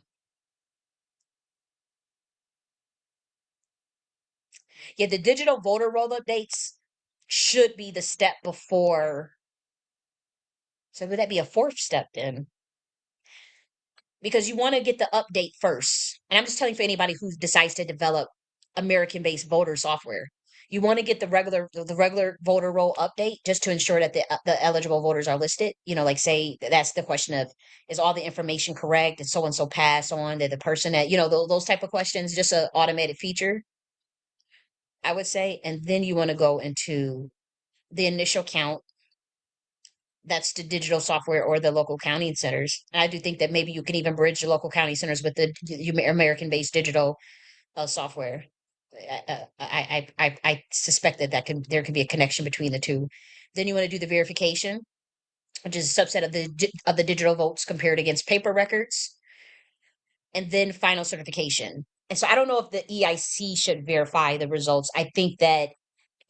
Speaker 1: Yeah, the digital voter roll updates should be the step before. So would that be a fourth step then? Because you want to get the update first. And I'm just telling for anybody who decides to develop American-based voter software. You want to get the regular voter roll update just to ensure that the eligible voters are listed. You know, like say that's the question of is all the information correct? Did so and so pass on? Did the person that those type of questions? Just an automated feature, I would say. And then you want to go into the initial count. That's the digital software or the local county centers. And I do think that maybe you can even bridge the local county centers with the American-based digital software. I suspect that there can be a connection between the two. Then you want to do the verification, which is a subset of the digital votes compared against paper records, and then final certification. And so I don't know if the EIC should verify the results. I think that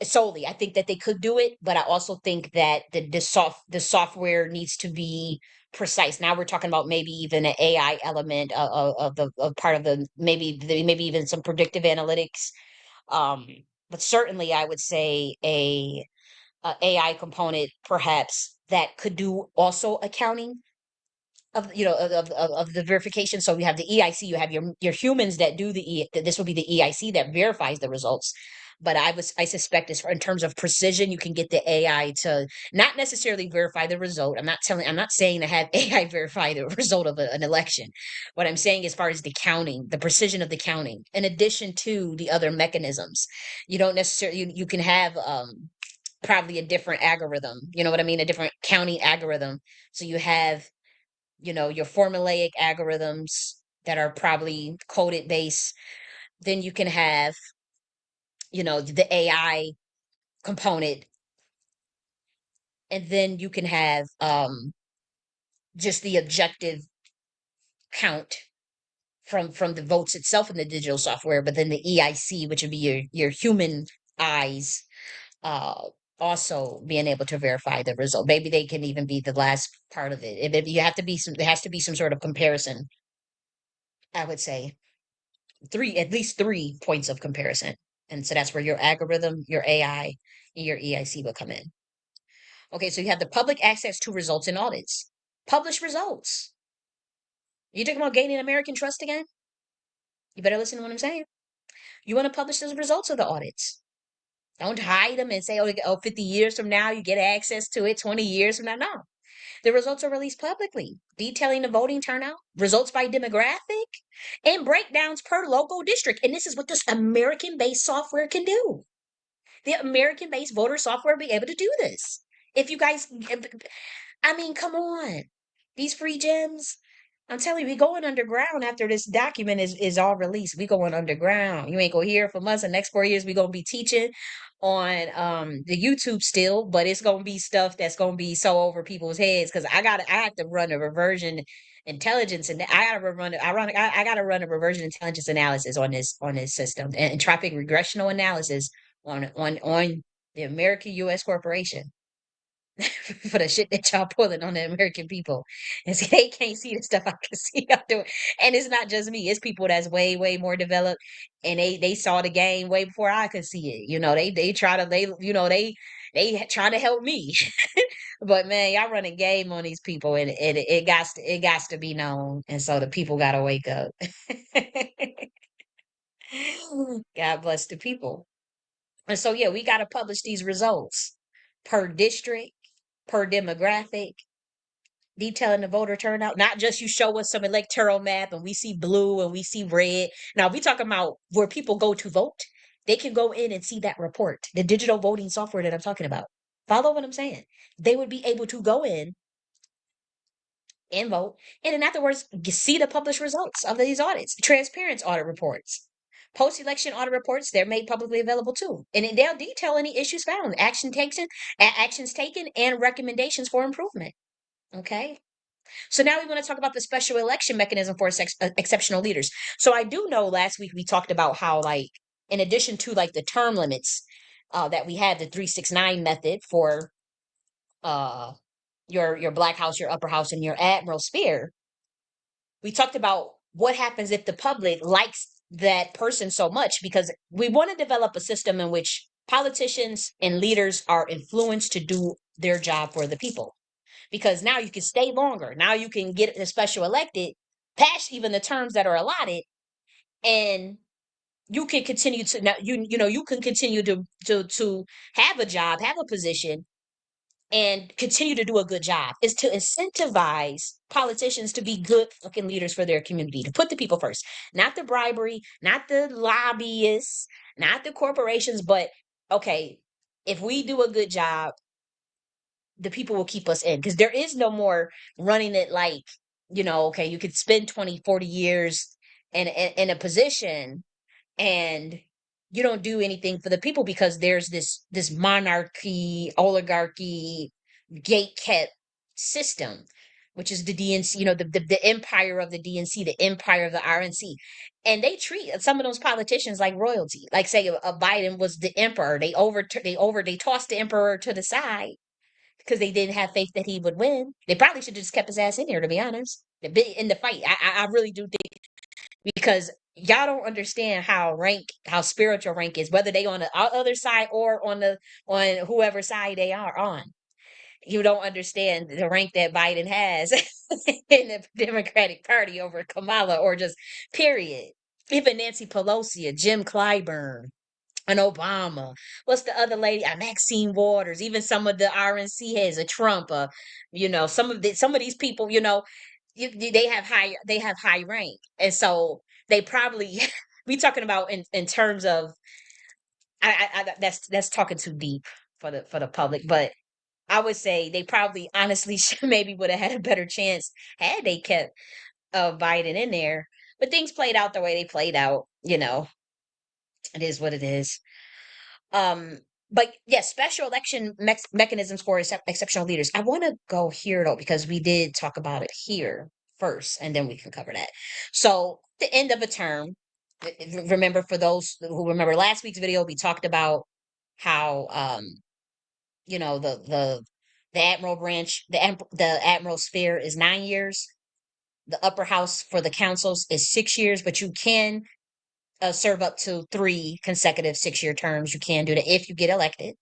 Speaker 1: solely. I think that they could do it, but I also think that the software needs to be precise. Now we're talking about maybe even an AI element of part of maybe even some predictive analytics. Um, but certainly I would say a AI component perhaps that could do also accounting of the verification. So we have the EIC, you have your humans that do this will be the EIC that verifies the results. But I suspect as in terms of precision, you can get the AI to not necessarily verify the result. I'm not saying to have AI verify the result of an election. What I'm saying as far as the counting, the precision of the counting, in addition to the other mechanisms, you don't necessarily you can have probably a different algorithm. You know what I mean? A different county algorithm. So you have, your formulaic algorithms that are probably coded based. Then you can have, the AI component, and then you can have just the objective count from the votes itself in the digital software, but then the EIC, which would be your human eyes, uh also being able to verify the result. Maybe they can even be the last part of it. You have to be some, there has to be some sort of comparison, I would say. At least 3 points of comparison. And so that's where your algorithm, your AI, and your EIC will come in. Okay, so you have the public access to results and audits. Publish results. You talking about gaining American trust again? You better listen to what I'm saying. You want to publish the results of the audits. Don't hide them and say, oh, 50 years from now, you get access to it, 20 years from now. No. The results are released publicly, detailing the voting turnout, results by demographic, and breakdowns per local district. And this is what this American-based software can do. The American-based voter software will be able to do this. If you guys, I mean, come on. These free gems, I'm telling you, we going underground after this document is all released. We going underground. You ain't gonna hear from us. The next 4 years, we gonna be teaching on the YouTube still, but it's gonna be stuff that's gonna be so over people's heads because I have to run a reversion intelligence, and I gotta run a reversion intelligence analysis on this system, and traffic regressional analysis on the American US corporation. For the shit that y'all pulling on the American people. And see, they can't see the stuff I can see y'all doing. And it's not just me, it's people that's way, way more developed. And they saw the game way before I could see it. They try to they try to help me. But man, y'all running game on these people, and it got to be known. And so the people gotta wake up. God bless the people. And so yeah, we gotta publish these results per district, per demographic, detailing the voter turnout. Not just you show us some electoral map and we see blue and we see red. Now, if we talking about where people go to vote, they can go in and see that report, the digital voting software that I'm talking about. Follow what I'm saying? They would be able to go in and vote, and then afterwards see the published results of these audits, transparent audit reports. Post-election audit reports, they're made publicly available too. And then they'll detail any issues found, actions taken, and recommendations for improvement. Okay. So now we want to talk about the special election mechanism for exceptional leaders. So I do know last week we talked about how, like, in addition to like the term limits, that we had the 369 method for your Blaque House, your upper house, and your Admiral Sphere. We talked about what happens if the public likes that person so much, because we want to develop a system in which politicians and leaders are influenced to do their job for the people, because now you can stay longer. Now you can get the special elected past even the terms that are allotted, and you can continue to now you can continue to have a job, have a position, and continue to do a good job. Is to incentivize politicians to be good fucking leaders for their community, to put the people first, not the bribery, not the lobbyists, not the corporations, but okay, if we do a good job, the people will keep us in, because there is no more running it like, okay, you could spend 20, 40 years in a position and you don't do anything for the people because there's this monarchy, oligarchy, gate kept system, which is the DNC, the empire of the DNC, the empire of the RNC. And they treat some of those politicians like royalty. Like say a Biden was the emperor. They tossed the emperor to the side because they didn't have faith that he would win. They probably should have just kept his ass in here, to be honest. In the fight, I really do think, because y'all don't understand how spiritual rank is, whether they on the other side or on whoever side they are on. You don't understand the rank that Biden has in the Democratic Party over Kamala, or just period. Even Nancy Pelosi, Jim Clyburn, an Obama. What's the other lady? Maxine Waters. Even some of the RNC heads, a Trump. Some of these people. They have high rank, and so they probably we talking about in terms of that's talking too deep. for the public. But I would say they probably honestly maybe would have had a better chance had they kept Biden in there. But things played out the way they played out. It is what it is. Um, but yes, special election mechanisms for exceptional leaders. I want to go here though because we did talk about it here first, and then we can cover that. So the end of a term. Remember, for those who remember last week's video, we talked about how the admiral branch, the admiral sphere is 9 years. The upper house for the councils is 6 years, but you can serve up to 3 consecutive 6-year terms. You can do that if you get elected,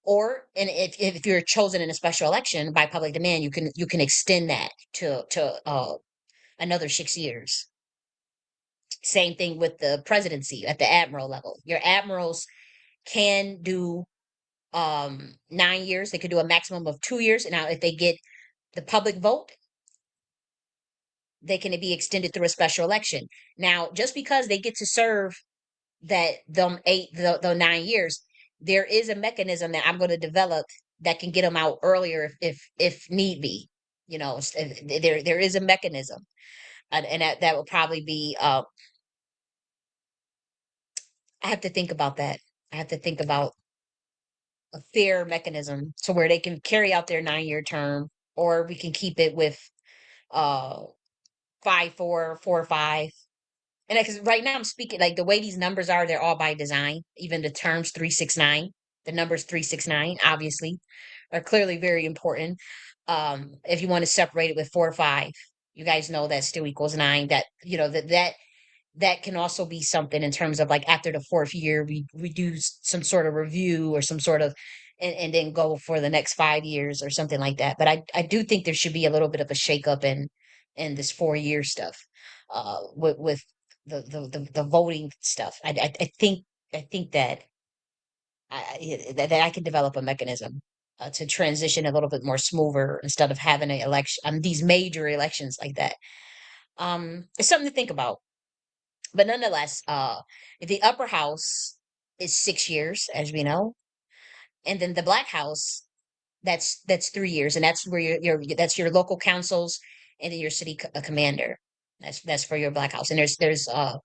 Speaker 1: or and if you're chosen in a special election by public demand, you can extend that to another 6 years. Same thing with the presidency at the admiral level. Your admirals can do 9 years. They could do a maximum of 2 years. Now, if they get the public vote, they can be extended through a special election. Now, just because they get to serve the 9 years, there is a mechanism that I'm going to develop that can get them out earlier if need be. There is a mechanism, and that will probably be. I have to think about that. I have to think about a fair mechanism to where they can carry out their 9-year term, or we can keep it with uh 5-4, 4-5. And because right now I'm speaking like the way these numbers are, they're all by design. Even the terms 369, the numbers 369, obviously, are clearly very important. If you want to separate it with 4-5, you guys know that still equals 9. That that can also be something in terms of like after the fourth year, we do some sort of review or some sort of, and then go for the next 5 years or something like that. But I do think there should be a little bit of a shakeup in this 4-year stuff, with the voting stuff. I think that that I can develop a mechanism to transition a little bit more smoother instead of having an election, these major elections like that. It's something to think about. But nonetheless, the upper house is 6 years, as we know, and then the Blaque House, that's 3 years, and that's where that's your local councils and then your city commander. That's for your Blaque House, and there's a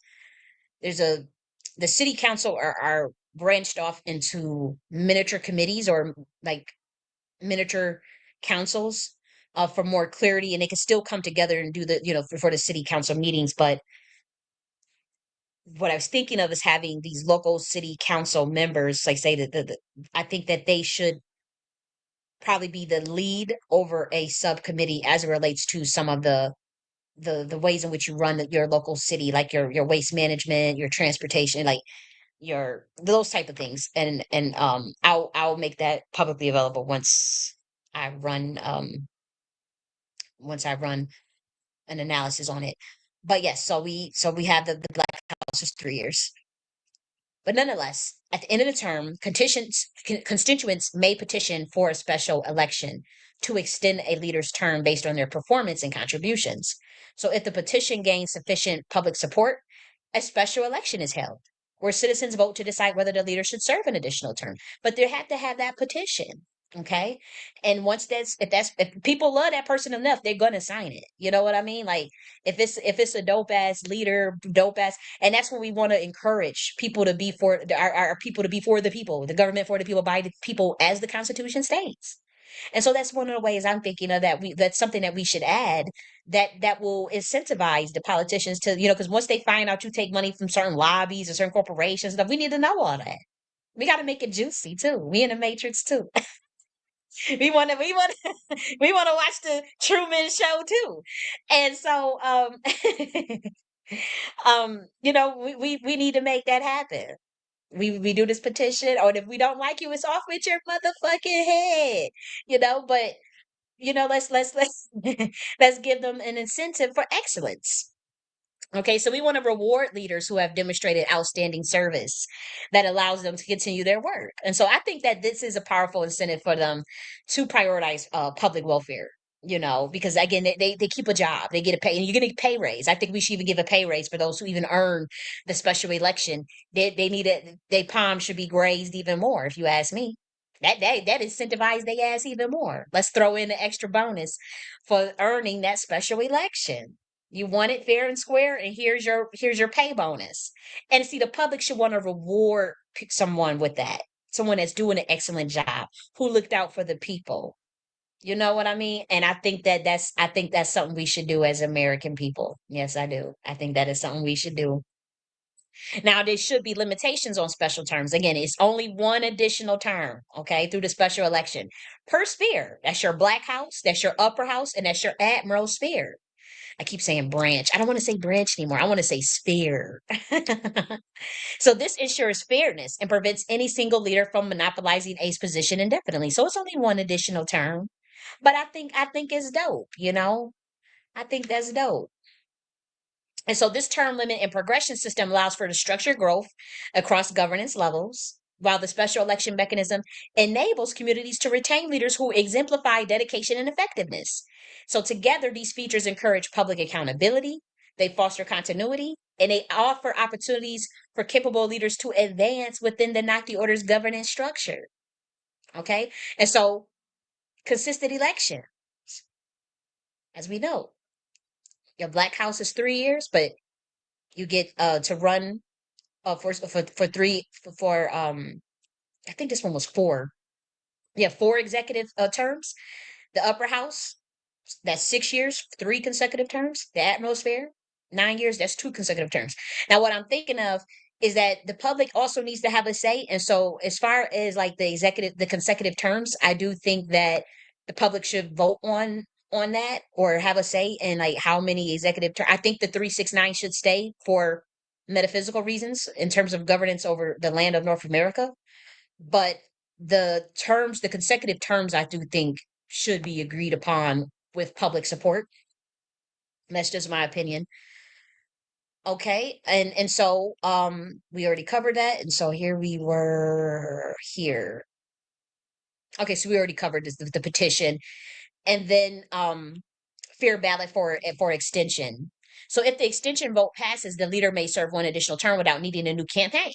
Speaker 1: the city council are branched off into miniature committees, or like miniature councils, for more clarity, and they can still come together and do the for the city council meetings. But what I was thinking of is having these local city council members, like say that I think that they should probably be the lead over a subcommittee as it relates to some of the ways in which you run your local city, like your waste management, your transportation, like your those type of things. And I'll make that publicly available I run once I run an analysis on it. But yes, so we have the Blaque House is 3 years. But nonetheless, at the end of the term, constituents may petition for a special election to extend a leader's term based on their performance and contributions. So if the petition gains sufficient public support, a special election is held where citizens vote to decide whether the leader should serve an additional term. But they have to have that petition. Okay. And once if people love that person enough, they're gonna sign it. You know what I mean? Like if it's a dope ass leader, dope ass, and that's what we want to encourage people to be for our people to be for the people, the government for the people, by the people, as the Constitution states. And so that's one of the ways I'm thinking of that's something that we should add, that will incentivize the politicians to, because once they find out you take money from certain lobbies or certain corporations and stuff, we need to know all that. We got to make it juicy too. We in the matrix too. We want to we want to watch the Truman Show too. And so we need to make that happen. We do this petition, or if we don't like you, it's off with your motherfucking head. But let's let's give them an incentive for excellence. Okay, so we want to reward leaders who have demonstrated outstanding service that allows them to continue their work. And so I think that this is a powerful incentive for them to prioritize public welfare, because again, they keep a job, they get a pay, and you're getting a pay raise. I think we should even give a pay raise for those who even earn the special election. They need it, their palm should be grazed even more, if you ask me. That incentivized their ass even more. Let's throw in an extra bonus for earning that special election. You want it fair and square, and here's your pay bonus. And see, the public should want to reward someone with that, someone that's doing an excellent job, who looked out for the people. You know what I mean? And I think that's something we should do as American people. Yes, I do. I think that is something we should do. Now, there should be limitations on special terms. Again, it's only one additional term, okay, through the special election per sphere. That's your Blaque House, that's your Upper House, and that's your Admiral Sphere. I keep saying branch. I don't want to say branch anymore. I want to say sphere. So this ensures fairness and prevents any single leader from monopolizing a position indefinitely. So it's only one additional term. But I think it's dope, you know? I think that's dope. And so this term limit and progression system allows for the structured growth across governance levels, while the special election mechanism enables communities to retain leaders who exemplify dedication and effectiveness. So together, these features encourage public accountability, they foster continuity, and they offer opportunities for capable leaders to advance within the Nocti Order's governance structure. Okay? And so consistent elections, as we know, your Blaque House is 3 years, but you get to run for three for I think this one was four. Yeah, four executive terms. The upper house, that's 6 years, three consecutive terms. The Admiral Sphere, 9 years, that's two consecutive terms. Now, what I'm thinking of is that the public also needs to have a say. And so, as far as like the consecutive terms, I do think that the public should vote on that or have a say in like how many executive terms. I think the 369 should stay for metaphysical reasons in terms of governance over the land of North America. But the consecutive terms, I do think should be agreed upon with public support. That's just my opinion. Okay. And so we already covered that. And so here we were here. Okay, so we already covered this, the petition. And then fair ballot for extension. So if the extension vote passes, the leader may serve one additional term without needing a new campaign.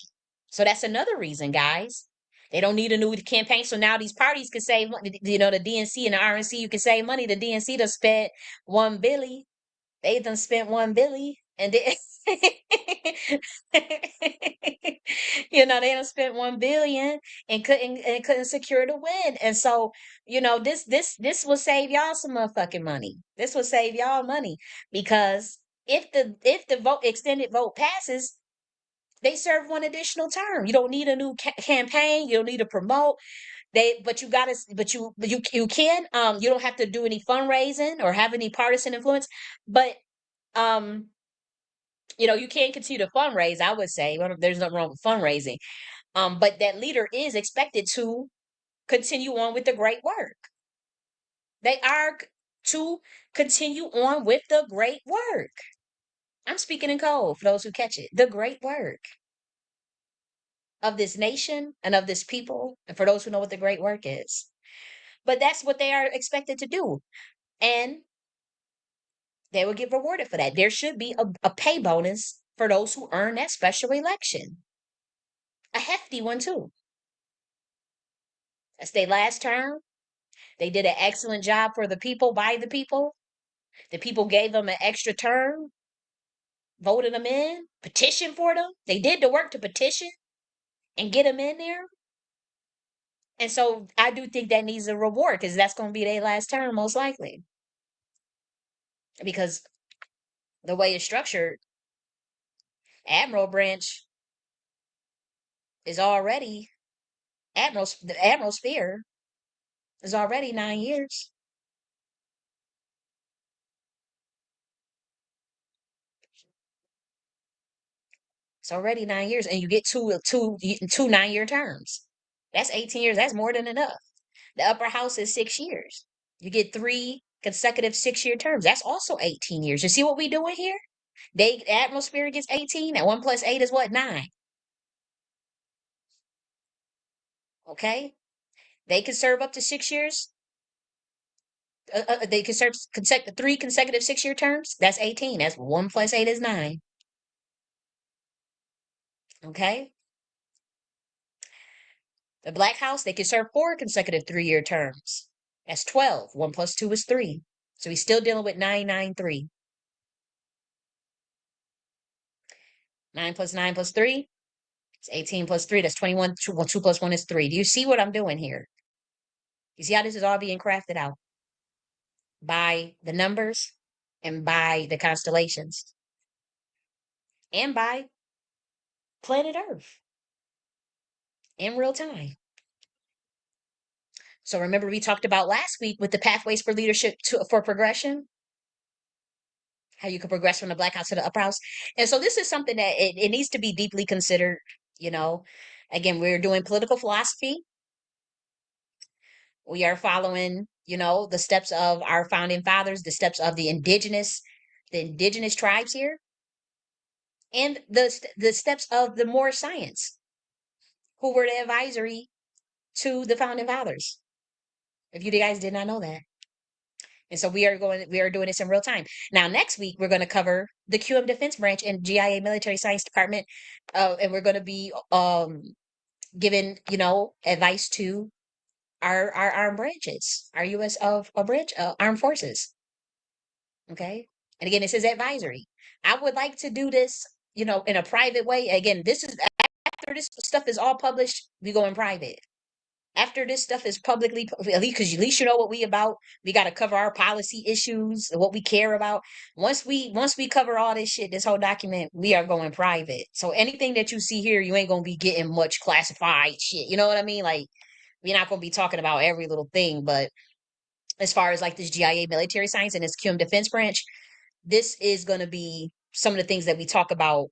Speaker 1: So that's another reason, guys. They don't need a new campaign. So now these parties can save money. You know, the DNC and the RNC, you can save money. The DNC done spent 1 billion. They done spent 1 billion. And then you know, they done spent 1 billion and couldn't secure the win. And so, you know, this will save y'all some motherfucking money. This will save y'all money because if the vote extended vote passes, they serve one additional term. You don't need a new campaign. You don't need to promote. But you gotta, you can. You don't have to do any fundraising or have any partisan influence. But um, you know, you can continue to fundraise. I would say there's nothing wrong with fundraising. But that leader is expected to continue on with the great work. They are to continue on with the great work. I'm speaking in code for those who catch it. The great work of this nation and of this people, and for those who know what the great work is. But that's what they are expected to do. And they will get rewarded for that. There should be a pay bonus for those who earn that special election. A hefty one, too. That's their last term. They did an excellent job for the people, by the people. The people gave them an extra term, voted them in, petitioned for them. They did the work to petition and get them in there. And so I do think that needs a reward because that's going to be their last term, most likely. Because the way it's structured, Admiral branch is already the Admiral Sphere is already 9 years. It's already 9 years, and you get two 9-year terms. That's 18 years. That's more than enough. The upper house is 6 years. You get three consecutive 6-year terms. That's also 18 years. You see what we doing here? Admiral Sphere gets 18, and 1 + 8 is what? 9. Okay? They can serve up to 6 years. They can serve three consecutive 6-year terms. That's 18. That's 1 + 8 is 9. Okay? The Blaque House, they can serve 4 consecutive 3-year terms. That's 12. 1 plus 2 is 3. So he's still dealing with 993. 9 plus 9 plus 3, it's 18 plus 3. That's 21. 2, well, 2 plus 1 is 3. Do you see what I'm doing here? You see how this is all being crafted out by the numbers and by the constellations and by planet Earth in real time. So remember we talked about last week with the pathways for leadership for progression, how you can progress from the Blaque House to the Upper House. And so this is something that it needs to be deeply considered, you know. Again, we're doing political philosophy. We are following, the steps of our founding fathers, the steps of the indigenous tribes here, and the steps of the Moorish science, who were the advisory to the founding fathers. If you guys did not know that. And so we are doing this in real time. Now, next week, we're going to cover the QM Defense Branch and GIA Military Science Department. And we're going to be giving, advice to our armed branches, our U.S. of a branch, armed forces. Okay. And again, this is advisory. I would like to do this, in a private way. Again, this is after this stuff is all published, we go in private. After this stuff is publicly, at least you know what we about. We got to cover our policy issues, what we care about. Once we cover all this shit, this whole document, we are going private. So anything that you see here, you ain't gonna be getting much classified shit. You know what I mean? Like, we're not gonna be talking about every little thing, but as far as like this GIA military science and this QM defense branch, this is gonna be some of the things that we talk about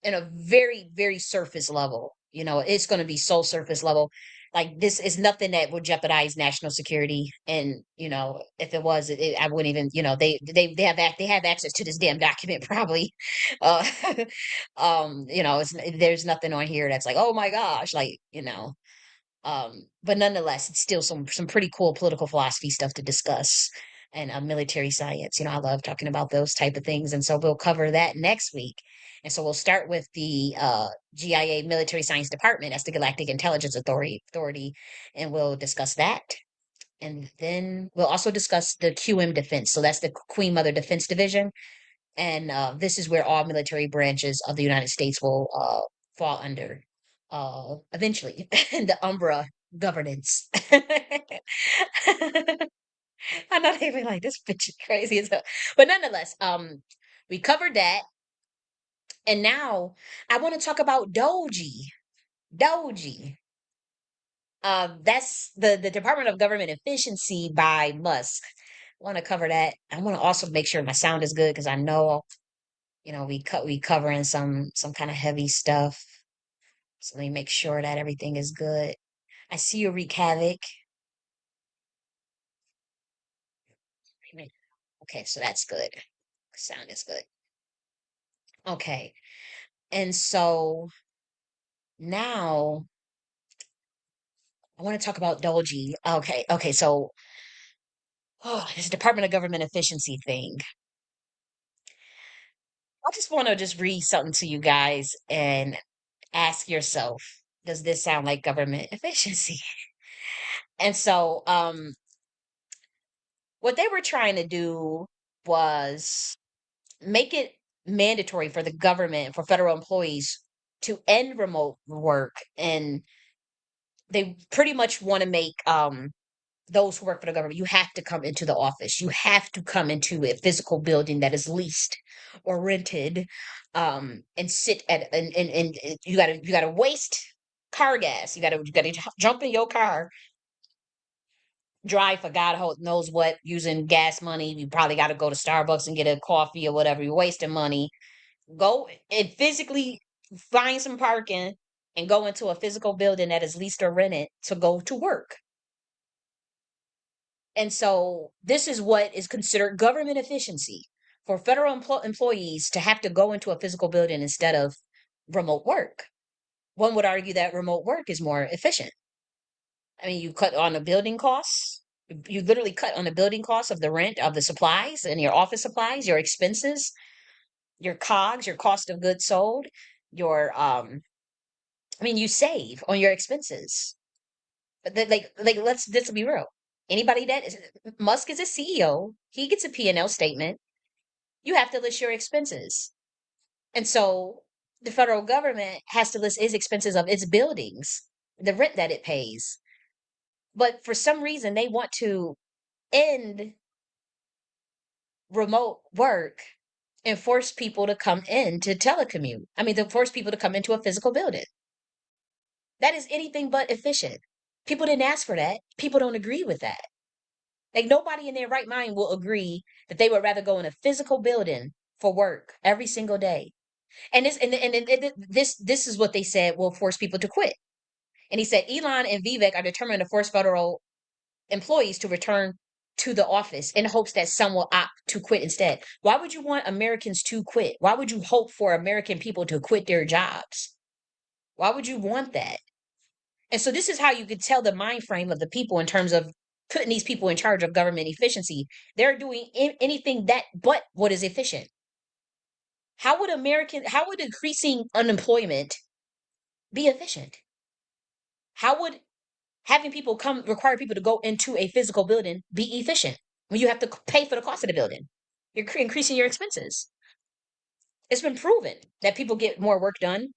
Speaker 1: in a very, very surface level. It's going to be so surface level. Like, this is nothing that would jeopardize national security. And if it was, I wouldn't even. They have access to this damn document probably. Uh, there's nothing on here that's like, oh my gosh, like. But nonetheless, it's still some pretty cool political philosophy stuff to discuss, and military science. I love talking about those type of things, and so we'll cover that next week. And so we'll start with the GIA Military Science Department. That's the Galactic Intelligence Authority, and we'll discuss that. And then we'll also discuss the QM Defense. So that's the Queen Mother Defense Division, and this is where all military branches of the United States will fall under eventually the Umbra governance. I'm not even like, this bitch is crazy as hell. But nonetheless, we covered that, and now I want to talk about DOGE. DOGE. That's the Department of Government Efficiency by Musk. I want to cover that. I want to also make sure my sound is good because I know we covering some kind of heavy stuff. So let me make sure that everything is good. I see you, wreak havoc. Okay, so that's good. Sound is good. Okay. And so now I want to talk about DOGE. Okay, so this Department of Government Efficiency thing. I just want to just read something to you guys and ask yourself, does this sound like government efficiency? And so what they were trying to do was make it mandatory for the government, for federal employees to end remote work. And they pretty much want to make those who work for the government, you have to come into the office. You have to come into a physical building that is leased or rented, and sit and you gotta waste car gas. You gotta jump in your car, drive for knows what, using gas money. You probably got to go to Starbucks and get a coffee or whatever. You're wasting money. Go and physically find some parking and go into a physical building that is leased or rented to go to work. And so this is what is considered government efficiency, for federal employees to have to go into a physical building instead of remote work. One would argue that remote work is more efficient. I mean, you cut on the building costs. You literally cut on the building costs of the rent of the supplies and your office supplies, your expenses, your COGS, your cost of goods sold, your I mean, you save on your expenses. Like let's be real. Anybody that is Musk is a CEO, he gets a P&L statement. You have to list your expenses. And so the federal government has to list its expenses of its buildings, the rent that it pays. But for some reason, they want to end remote work and force people to come in to telecommute. I mean, to force people to come into a physical building. That is anything but efficient. People didn't ask for that. People don't agree with that. Like nobody in their right mind will agree that they would rather go in a physical building for work every single day. And this is what they said will force people to quit. And he said Elon and Vivek are determined to force federal employees to return to the office in hopes that some will opt to quit instead. Why would you want Americans to quit? Why would you hope for American people to quit their jobs? Why would you want that? And so this is how you could tell the mind frame of the people in terms of putting these people in charge of government efficiency. They're doing anything that but what is efficient. How would increasing unemployment be efficient? How would having people come require people to go into a physical building be efficient when you have to pay for the cost of the building? You're increasing your expenses. It's been proven that people get more work done,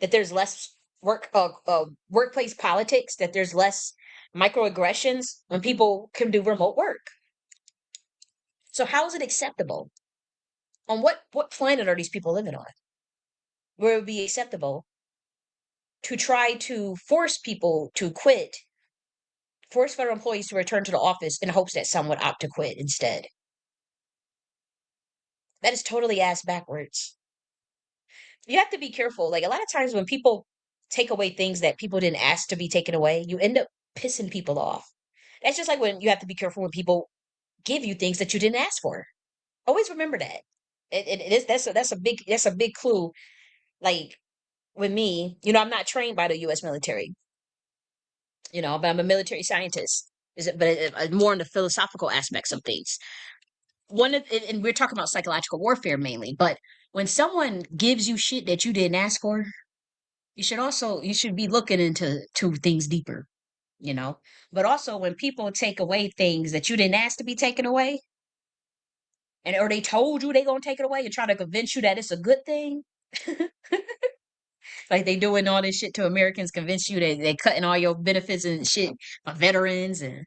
Speaker 1: that there's less workplace politics, that there's less microaggressions when people can do remote work. So how is it acceptable? On what planet are these people living on? Where it would be acceptable to try to force people to quit, force federal employees to return to the office in hopes that some would opt to quit instead. That is totally ass backwards. You have to be careful. Like a lot of times when people take away things that people didn't ask to be taken away, you end up pissing people off. That's just like when you have to be careful when people give you things that you didn't ask for. Always remember that. It is that's a big clue. Like with me, I'm not trained by the U.S. military, but I'm a military scientist. More in the philosophical aspects of things. And we're talking about psychological warfare mainly, but when someone gives you shit that you didn't ask for, you should be looking into things deeper, you know. But also when people take away things that you didn't ask to be taken away, and or they told you they gonna take it away and try to convince you that it's a good thing. Like they doing all this shit to Americans, convince you that they cutting all your benefits and shit for veterans and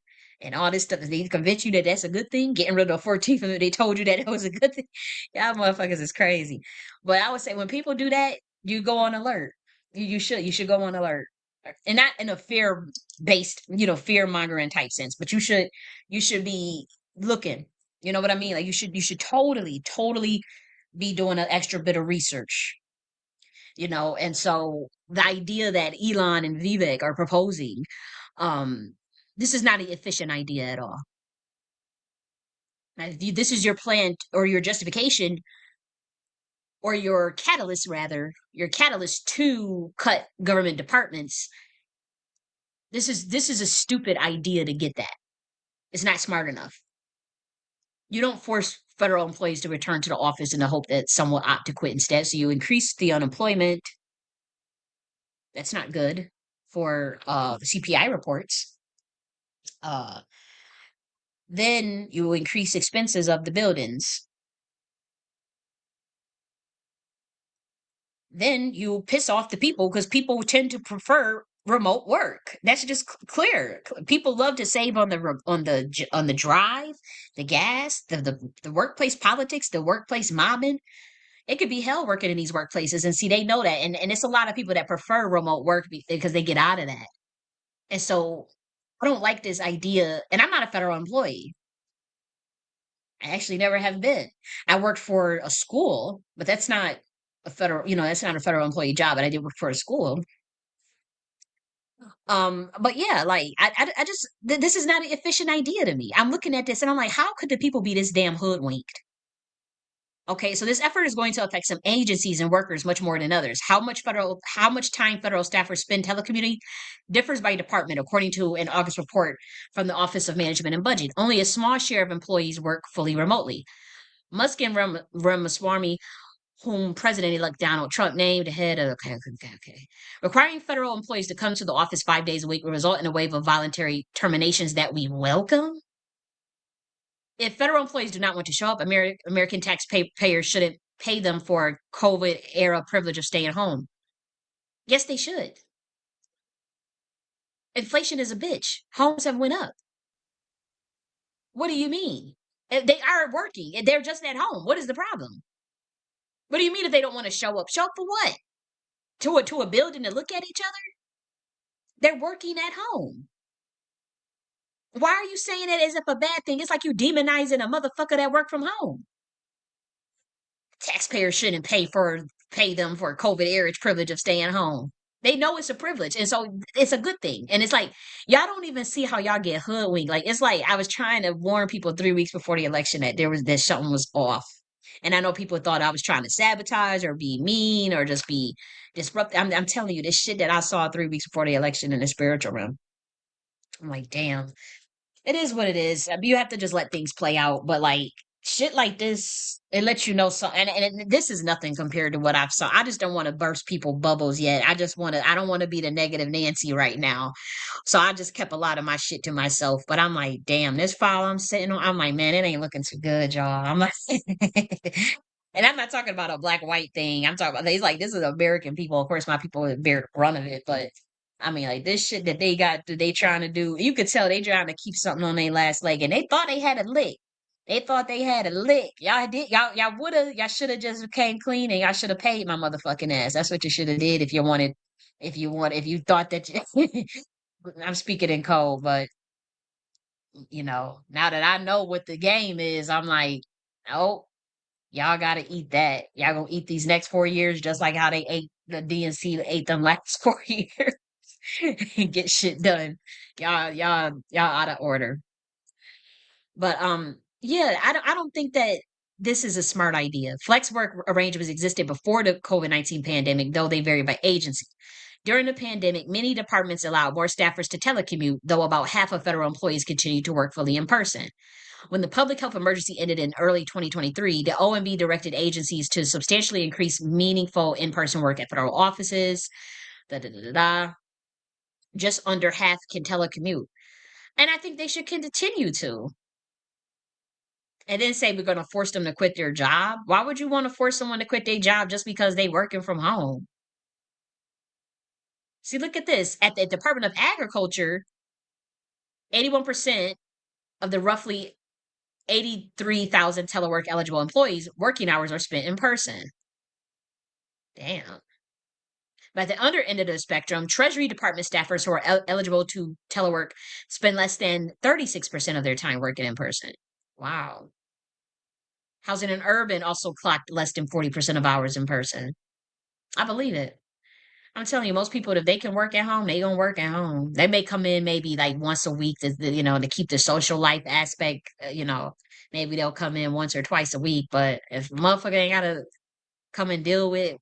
Speaker 1: all this stuff. They convince you that that's a good thing. Getting rid of the 14th Amendment, they told you that it was a good thing. Y'all motherfuckers is crazy. But I would say when people do that, you go on alert. You should go on alert, and not in a fear based, fear mongering type sense. But you should be looking. You know what I mean? Like you should totally be doing an extra bit of research, and so the idea that Elon and Vivek are proposing, um this is not an efficient idea at all. Now, if this is your plan or your justification or your catalyst, rather your catalyst to cut government departments. This is a stupid idea to get that. It's not smart enough. You don't force federal employees to return to the office in the hope that some will opt to quit instead, so you increase the unemployment. That's not good for the CPI reports. Uh, then you will increase expenses of the buildings. Then you piss off the people because people tend to prefer remote work. That's just clear. People love to save on the drive, the gas, the workplace politics, the workplace mobbing. It could be hell working in these workplaces, and see they know that, and it's a lot of people that prefer remote work because they get out of that. And so I don't like this idea, and I'm not a federal employee. I actually never have been. I worked for a school, but that's not a federal employee job, but I did work for a school. But yeah, like I just this is not an efficient idea to me. I'm looking at this and I'm like, how could the people be this damn hoodwinked? Okay, so this effort is going to affect some agencies and workers much more than others. How much time federal staffers spend telecommuting differs by department, according to an August report from the Office of Management and Budget. Only a small share of employees work fully remotely. Musk and Ramaswamy whom President-elect Donald Trump named head of, okay. Requiring federal employees to come to the office 5 days a week will result in a wave of voluntary terminations that we welcome. If federal employees do not want to show up, American taxpayers shouldn't pay them for COVID era privilege of staying home. Yes, they should. Inflation is a bitch. Homes have went up. What do you mean? If they are working, they're just at home. What is the problem? What do you mean if they don't want to show up? Show up for what? To a building to look at each other? They're working at home. Why are you saying it as if a bad thing? It's like you demonizing a motherfucker that work from home. Taxpayers shouldn't pay them for COVID era privilege of staying home. They know it's a privilege, and so it's a good thing. And it's like y'all don't even see how y'all get hoodwinked. Like it's like I was trying to warn people 3 weeks before the election that that something was off. And I know people thought I was trying to sabotage or be mean or just be disruptive. I'm telling you, this shit that I saw 3 weeks before the election in the spiritual realm. I'm like, damn. It is what it is. I mean, you have to just let things play out. But like shit like this, it lets you know something. And this is nothing compared to what I've saw. I just don't want to burst people bubbles yet. I just want to. I don't want to be the negative Nancy right now. So I just kept a lot of my shit to myself. But I'm like, damn, this file I'm sitting on. I'm like, man, it ain't looking too good, y'all. I'm like. And I'm not talking about a black white thing. I'm talking about he's like this is American people. Of course, my people bear the brunt of it, but I mean, like this shit that they got that they trying to do, you could tell they trying to keep something on their last leg, and they thought they had a lick. They thought they had a lick. Y'all would have, y'all should have just came clean, and y'all should have paid my motherfucking ass. That's what you should have did if you wanted, if you thought that you, I'm speaking in code, but now that I know what the game is, I'm like, oh, y'all gotta eat that. Y'all gonna eat these next 4 years just like how they ate the DNC ate them last 4 years. Get shit done. Y'all out of order. But yeah, I don't think that this is a smart idea. Flex work arrangements existed before the COVID-19 pandemic, though they vary by agency. During the pandemic, many departments allowed more staffers to telecommute, though about half of federal employees continued to work fully in person. When the public health emergency ended in early 2023, the OMB directed agencies to substantially increase meaningful in-person work at federal offices. Da, da, da, da, da. Just under half can telecommute. And I think they should continue to. And then say we're going to force them to quit their job. Why would you want to force someone to quit their job just because they working from home? See, look at this. At the Department of Agriculture, 81% of the roughly 83,000 telework eligible employees, working hours are spent in person. Damn. But at the other end of the spectrum, Treasury Department staffers who are eligible to telework spend less than 36% of their time working in person. Wow. Housing and urban also clocked less than 40% of hours in person. I believe it. I'm telling you, most people, if they can work at home, they gonna work at home. They may come in maybe like once a week to keep the social life aspect, maybe they'll come in once or twice a week. But if a motherfucker ain't gotta come and deal with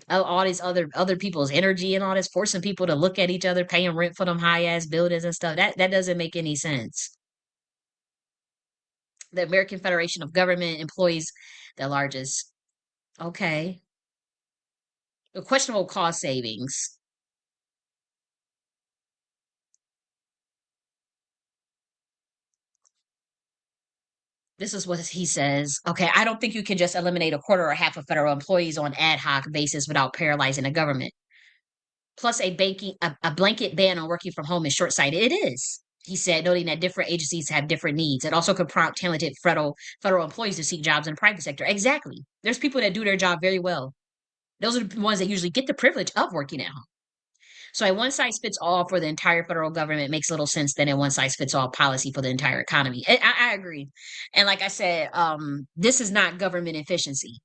Speaker 1: all these other people's energy and all this, forcing people to look at each other, paying rent for them high ass buildings and stuff, that doesn't make any sense. The American Federation of Government Employees, the largest. Okay. The questionable cost savings. This is what he says. Okay, I don't think you can just eliminate a quarter or half of federal employees on ad hoc basis without paralyzing the government. Plus, a blanket ban on working from home is short sighted. It is, he said, noting that different agencies have different needs. It also could prompt talented federal employees to seek jobs in the private sector. Exactly. There's people that do their job very well. Those are the ones that usually get the privilege of working at home. So a one size fits all for the entire federal government makes little sense than a one size fits all policy for the entire economy. I agree. And like I said, this is not government efficiency.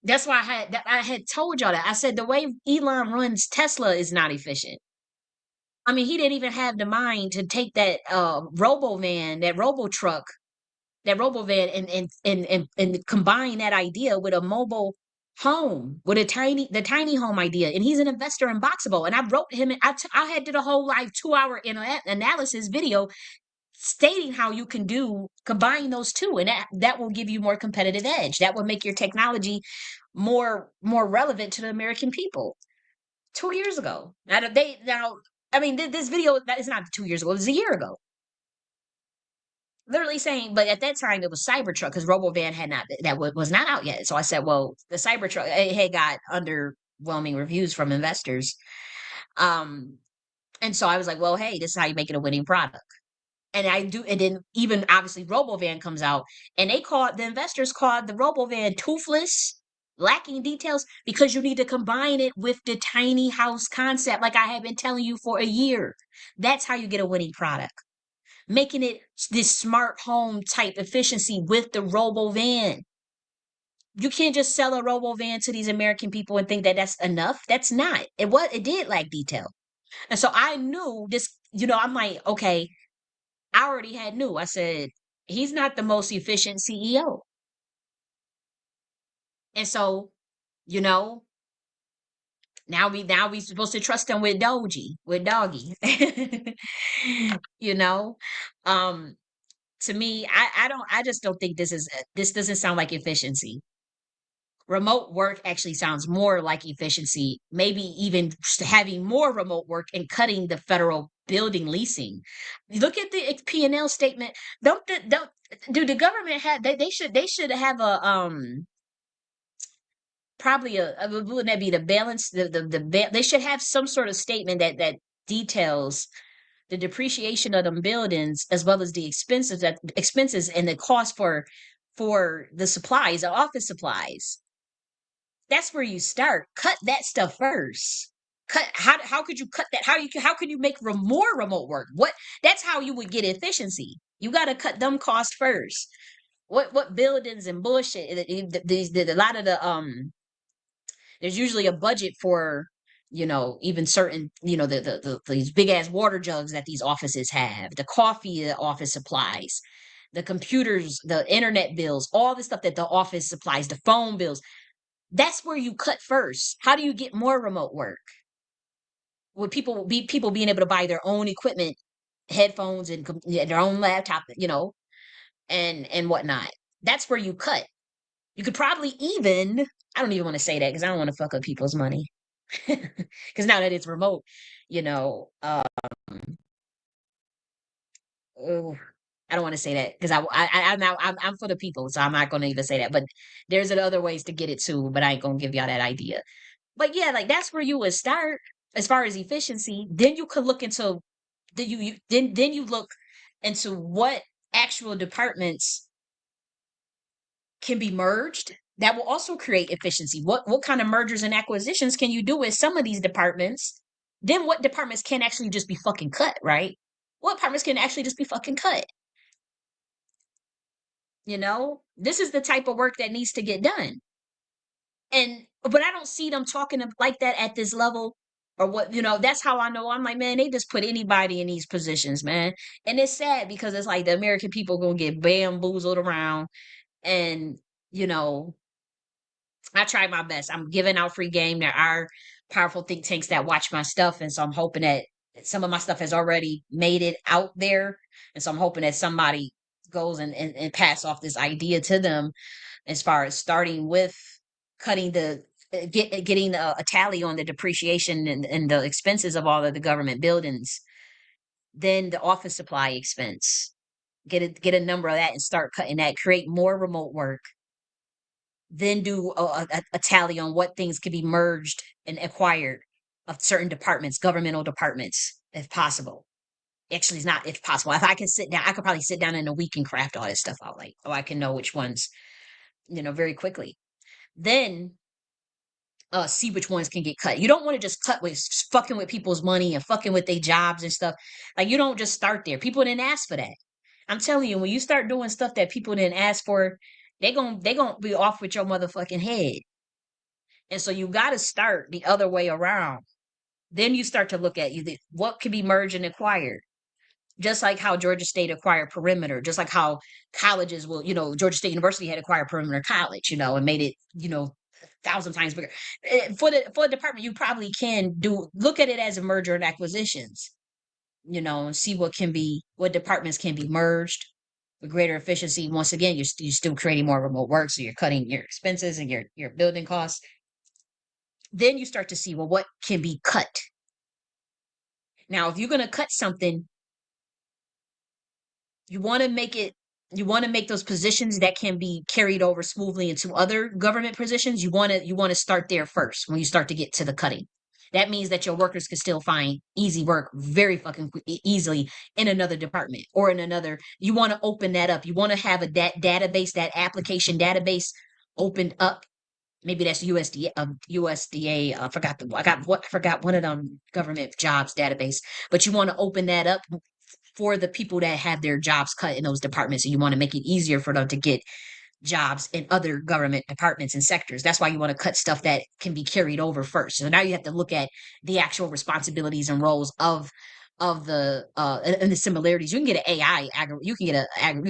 Speaker 1: That's why I had told y'all that. I said the way Elon runs Tesla is not efficient. I mean, he didn't even have the mind to take that robo van, that robo truck, that robo van, and combine that idea with a mobile home, with the tiny home idea. And he's an investor in Boxable. And I wrote him, I had did a whole like 2-hour analysis video stating how you can combine those two, and that will give you more competitive edge. That will make your technology more relevant to the American people. 2 years ago. I mean, this video that is not 2 years ago. It was a year ago. Literally saying, but at that time it was Cybertruck because RoboVan had not was not out yet. So I said, well, the Cybertruck it had got underwhelming reviews from investors. Um, and so I was like, well, hey, this is how you make it a winning product. And then even obviously RoboVan comes out, and the investors called the RoboVan toothless, lacking details, because you need to combine it with the tiny house concept, like I have been telling you for a year. That's how you get a winning product. Making it this smart home type efficiency with the RoboVan. You can't just sell a RoboVan to these American people and think that that's enough. That's not. It did lack detail. And so I knew this, I'm like, okay, I already knew. I said, he's not the most efficient CEO. And so, you know, now we supposed to trust him with doggy. you know? Um to me, I just don't think this doesn't sound like efficiency. Remote work actually sounds more like efficiency, maybe even having more remote work and cutting the federal building leasing. Look at the P&L statement. Don't do the government have they should have a probably wouldn't that be the balance they should have some sort of statement that details the depreciation of them buildings as well as the expenses and the cost for the supplies, the office supplies. That's where you start. Cut that stuff first. How could you cut that? How can you make more remote work? That's how you would get efficiency. You got to cut them costs first. What buildings and bullshit? A lot of there's usually a budget for even certain these big ass water jugs that these offices have, the coffee, the office supplies, the computers, the internet bills, all the stuff that the office supplies, the phone bills. That's where you cut first. How do you get more remote work? Would people being able to buy their own equipment, headphones and their own laptop, and whatnot. That's where you cut. You could probably even, I don't even want to say that because I don't want to fuck up people's money. Because now that it's remote, you know, oh, I don't want to say that because I'm for the people, so I'm not going to even say that. But there's other ways to get it too, but I ain't gonna give y'all that idea. But yeah, like that's where you would start as far as efficiency. Then you could look into then you look into what actual departments can be merged that will also create efficiency. What kind of mergers and acquisitions can you do with some of these departments? Then what departments can actually just be fucking cut, right? What departments can actually just be fucking cut? This is the type of work that needs to get done. But I don't see them talking like that at this level or that's how I know. I'm like, man, they just put anybody in these positions, man. And it's sad because it's like the American people gonna get bamboozled around and you know I try my best. I'm giving out free game. There are powerful think tanks that watch my stuff. And so I'm hoping that some of my stuff has already made it out there. And so I'm hoping that somebody goes and pass off this idea to them as far as starting with cutting getting a tally on the depreciation and the expenses of all of the government buildings, then the office supply expense, get a number of that and start cutting that, create more remote work, then do a tally on what things could be merged and acquired of certain departments, governmental departments, if possible. Actually, it's not if possible. If I can sit down, I could probably sit down in a week and craft all this stuff out. Like, oh, I can know which ones, very quickly. Then see which ones can get cut. You don't want to just cut with fucking with people's money and fucking with their jobs and stuff. Like, you don't just start there. People didn't ask for that. I'm telling you, when you start doing stuff that people didn't ask for, they gonna be off with your motherfucking head. And so you got to start the other way around. Then you start to look at what can be merged and acquired. Just like how Georgia State acquired Perimeter, just like how colleges will, Georgia State University had acquired Perimeter College, and made it, 1,000 times bigger. For the department, you probably can look at it as a merger and acquisitions. see what departments can be merged with greater efficiency. Once again, you're still creating more remote work, so you're cutting your expenses and your building costs. Then you start to see, well, what can be cut? Now, if you're going to cut something, you want to make it you want to make those positions that can be carried over smoothly into other government positions. You want to start there first when you start to get to the cutting. That means that your workers can still find easy work very fucking easily in another department or in another. You want to open that up. You want to have a database, that application database opened up. Maybe that's USDA. USDA. I forgot one of them government jobs database. But you want to open that up for the people that have their jobs cut in those departments, and you want to make it easier for them to get jobs in other government departments and sectors. That's why you want to cut stuff that can be carried over first. So now you have to look at the actual responsibilities and roles of the and the similarities. You can get an AI you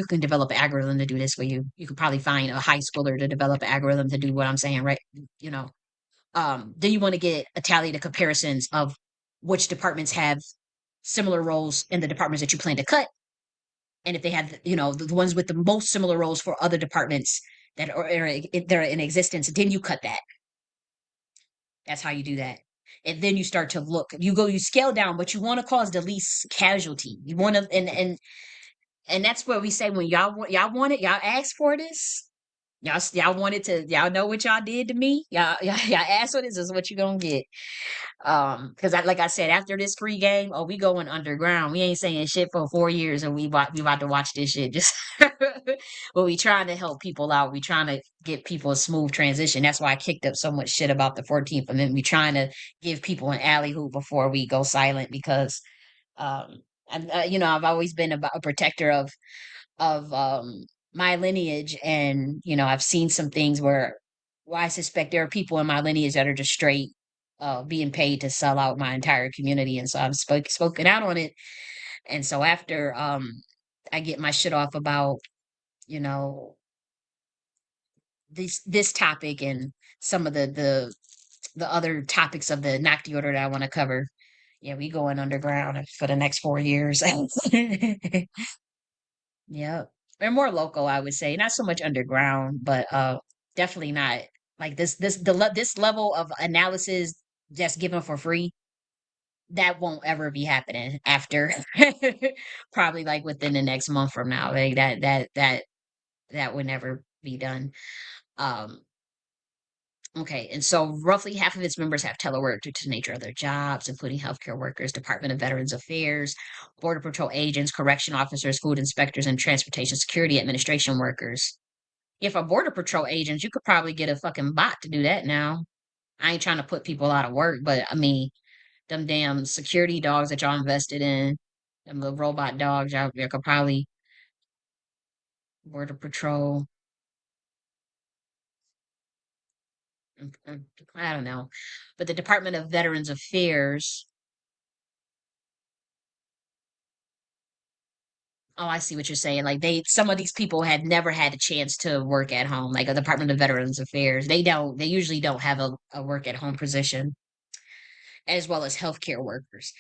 Speaker 1: can develop an algorithm to do this for you. You could probably find a high schooler to develop an algorithm to do what I'm saying, right? You know. Then you want to get a tally the comparisons of which departments have similar roles in the departments that you plan to cut, and if they have, the ones with the most similar roles for other departments that are in existence, then you cut that. That's how you do that. And then you start to look. You scale down, but you want to cause the least casualty. You want to, and that's what we say when y'all want it, y'all ask for this. Y'all wanted to, y'all know what y'all did to me. Y'all ask for this, is what you're gonna get. Because like I said, after this free game, oh, we going underground. We ain't saying shit for 4 years, and we about to watch this shit. Just, but we trying to help people out. We trying to get people a smooth transition. That's why I kicked up so much shit about the 14th, and then we trying to give people an alley hoop before we go silent because, I've always been a protector of my lineage, and I've seen some things where I suspect there are people in my lineage that are just straight being paid to sell out my entire community, and so I've spoken out on it. And so after I get my shit off about you know this topic and some of the other topics of the Nocti order that I want to cover, yeah, we going underground for the next 4 years. Yep. They're more local, I would say. Not so much underground, but definitely not like this level of analysis just given for free. That won't ever be happening after probably like within the next month from now. Like that would never be done. Um Okay, and so roughly half of its members have telework due to the nature of their jobs, including healthcare workers, Department of Veterans Affairs, Border Patrol agents, correction officers, food inspectors, and Transportation Security Administration workers. If a Border Patrol agent, you could probably get a fucking bot to do that now. I ain't trying to put people out of work, but I mean, them damn security dogs that y'all invested in, them little robot dogs, y'all could probably Border Patrol. I don't know, but the Department of Veterans Affairs. Oh, I see what you're saying. Like some of these people had never had a chance to work at home, like a Department of Veterans Affairs. They usually don't have a work at home position, as well as healthcare workers.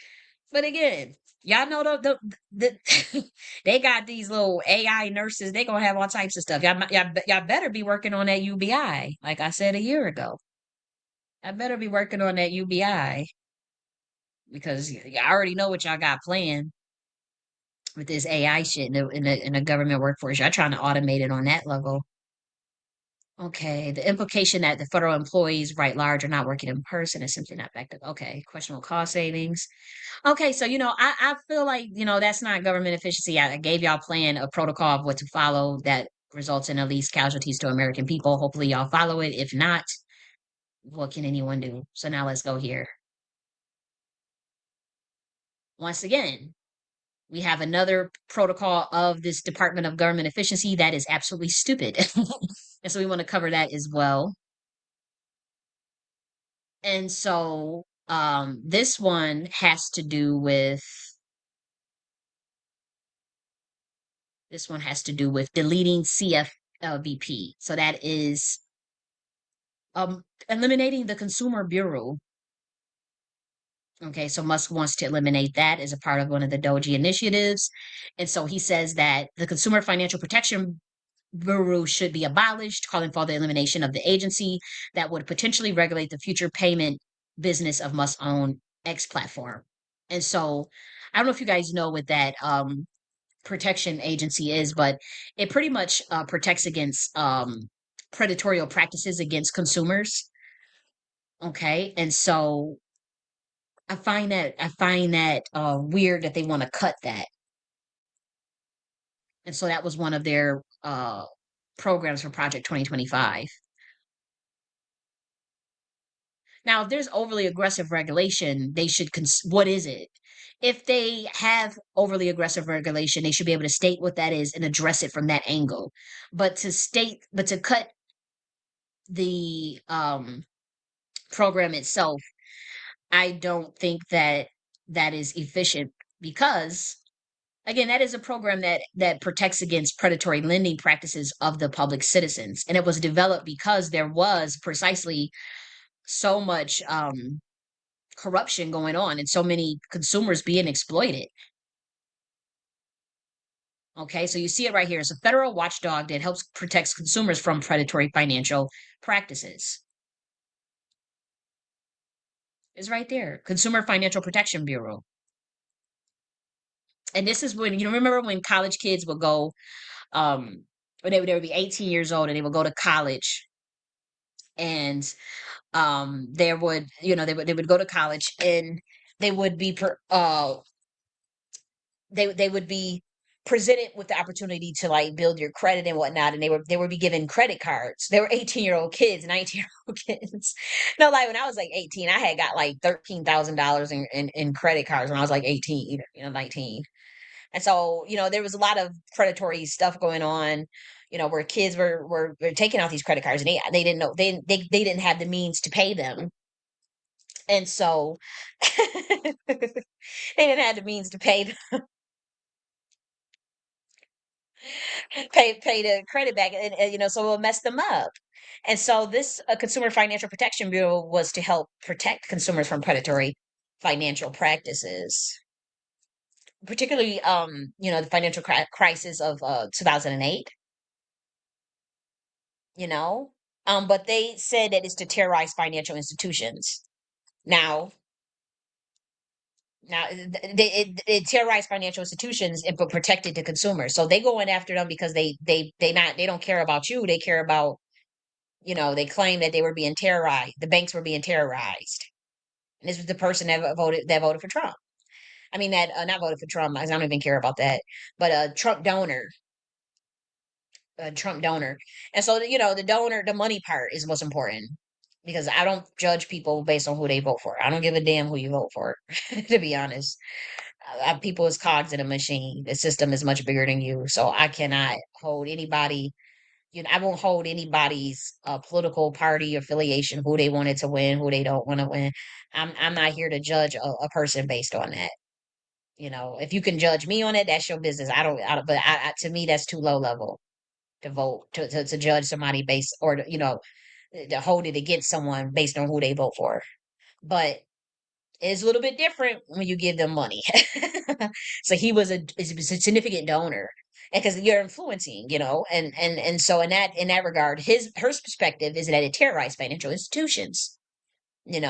Speaker 1: But again, y'all know they got these little AI nurses. They gonna have all types of stuff. Y'all better be working on that UBI, like I said a year ago. I better be working on that UBI because y'all already know what y'all got planned with this AI shit in the government workforce. Y'all trying to automate it on that level. Okay, the implication that the federal employees, right large, are not working in person is simply not effective. Okay, questionable cost savings. Okay, so I feel like that's not government efficiency. I gave y'all plan a protocol of what to follow that results in at least casualties to American people. Hopefully y'all follow it. If not, what can anyone do? So now let's go here. Once again, we have another protocol of this Department of Government Efficiency that is absolutely stupid. And so we want to cover that as well. And so this one has to do with deleting CFLBP. So that is eliminating the Consumer Bureau. Okay, so Musk wants to eliminate that as a part of one of the DOGE initiatives. And so he says that the Consumer Financial Protection Bureau should be abolished, calling for the elimination of the agency that would potentially regulate the future payment business of Musk's own X platform. And so I don't know if you guys know what that protection agency is, but it pretty much protects against predatory practices against consumers. Okay, and so I find that weird that they want to cut that. And so that was one of their programs for Project 2025. Now, if there's overly aggressive regulation, they should what is it? If they have overly aggressive regulation, they should be able to state what that is and address it from that angle. But to cut the program itself, I don't think that that is efficient because again, that is a program that protects against predatory lending practices of the public citizens, and it was developed because there was precisely so much corruption going on and so many consumers being exploited. Okay, so you see it right here. It's a federal watchdog that helps protects consumers from predatory financial practices. It's right there, Consumer Financial Protection Bureau. And this is when you remember when college kids would go, when they would be 18 years old and they would go to college and there would they would go to college and they would be they would be presented with the opportunity to like build your credit and whatnot, and they would be given credit cards. They were 18-year-old kids, 19-year-old kids. No, like when I was like 18, I had got like $13,000 in credit cards when I was like 18, 19. And so, there was a lot of predatory stuff going on, where kids were taking out these credit cards and they didn't know they didn't have the means to pay them. And so they didn't have the means to pay the credit back, and so it will mess them up. And so this Consumer Financial Protection Bureau was to help protect consumers from predatory financial practices, particularly the financial crisis of 2008. you know but they said that it's to terrorize financial institutions. Now now it terrorized financial institutions and but protected the consumers, so they going after them because they don't care about you. They care about, they claim that they were being terrorized, the banks were being terrorized. And this was the person that voted for Trump. I mean, that not voted for Trump, I don't even care about that, but a Trump donor. And so, the donor, the money part is most important, because I don't judge people based on who they vote for. I don't give a damn who you vote for, to be honest. People is cogs in a machine. The system is much bigger than you. So I cannot hold anybody, I won't hold anybody's political party affiliation, who they wanted to win, who they don't want to win. I'm not here to judge a person based on that. If you can judge me on it, that's your business. But to me, that's too low level to vote to judge somebody based, or to hold it against someone based on who they vote for. But it's a little bit different when you give them money. So he was a significant donor, and because you're influencing, and so in that regard, her perspective is that it terrorized financial institutions. And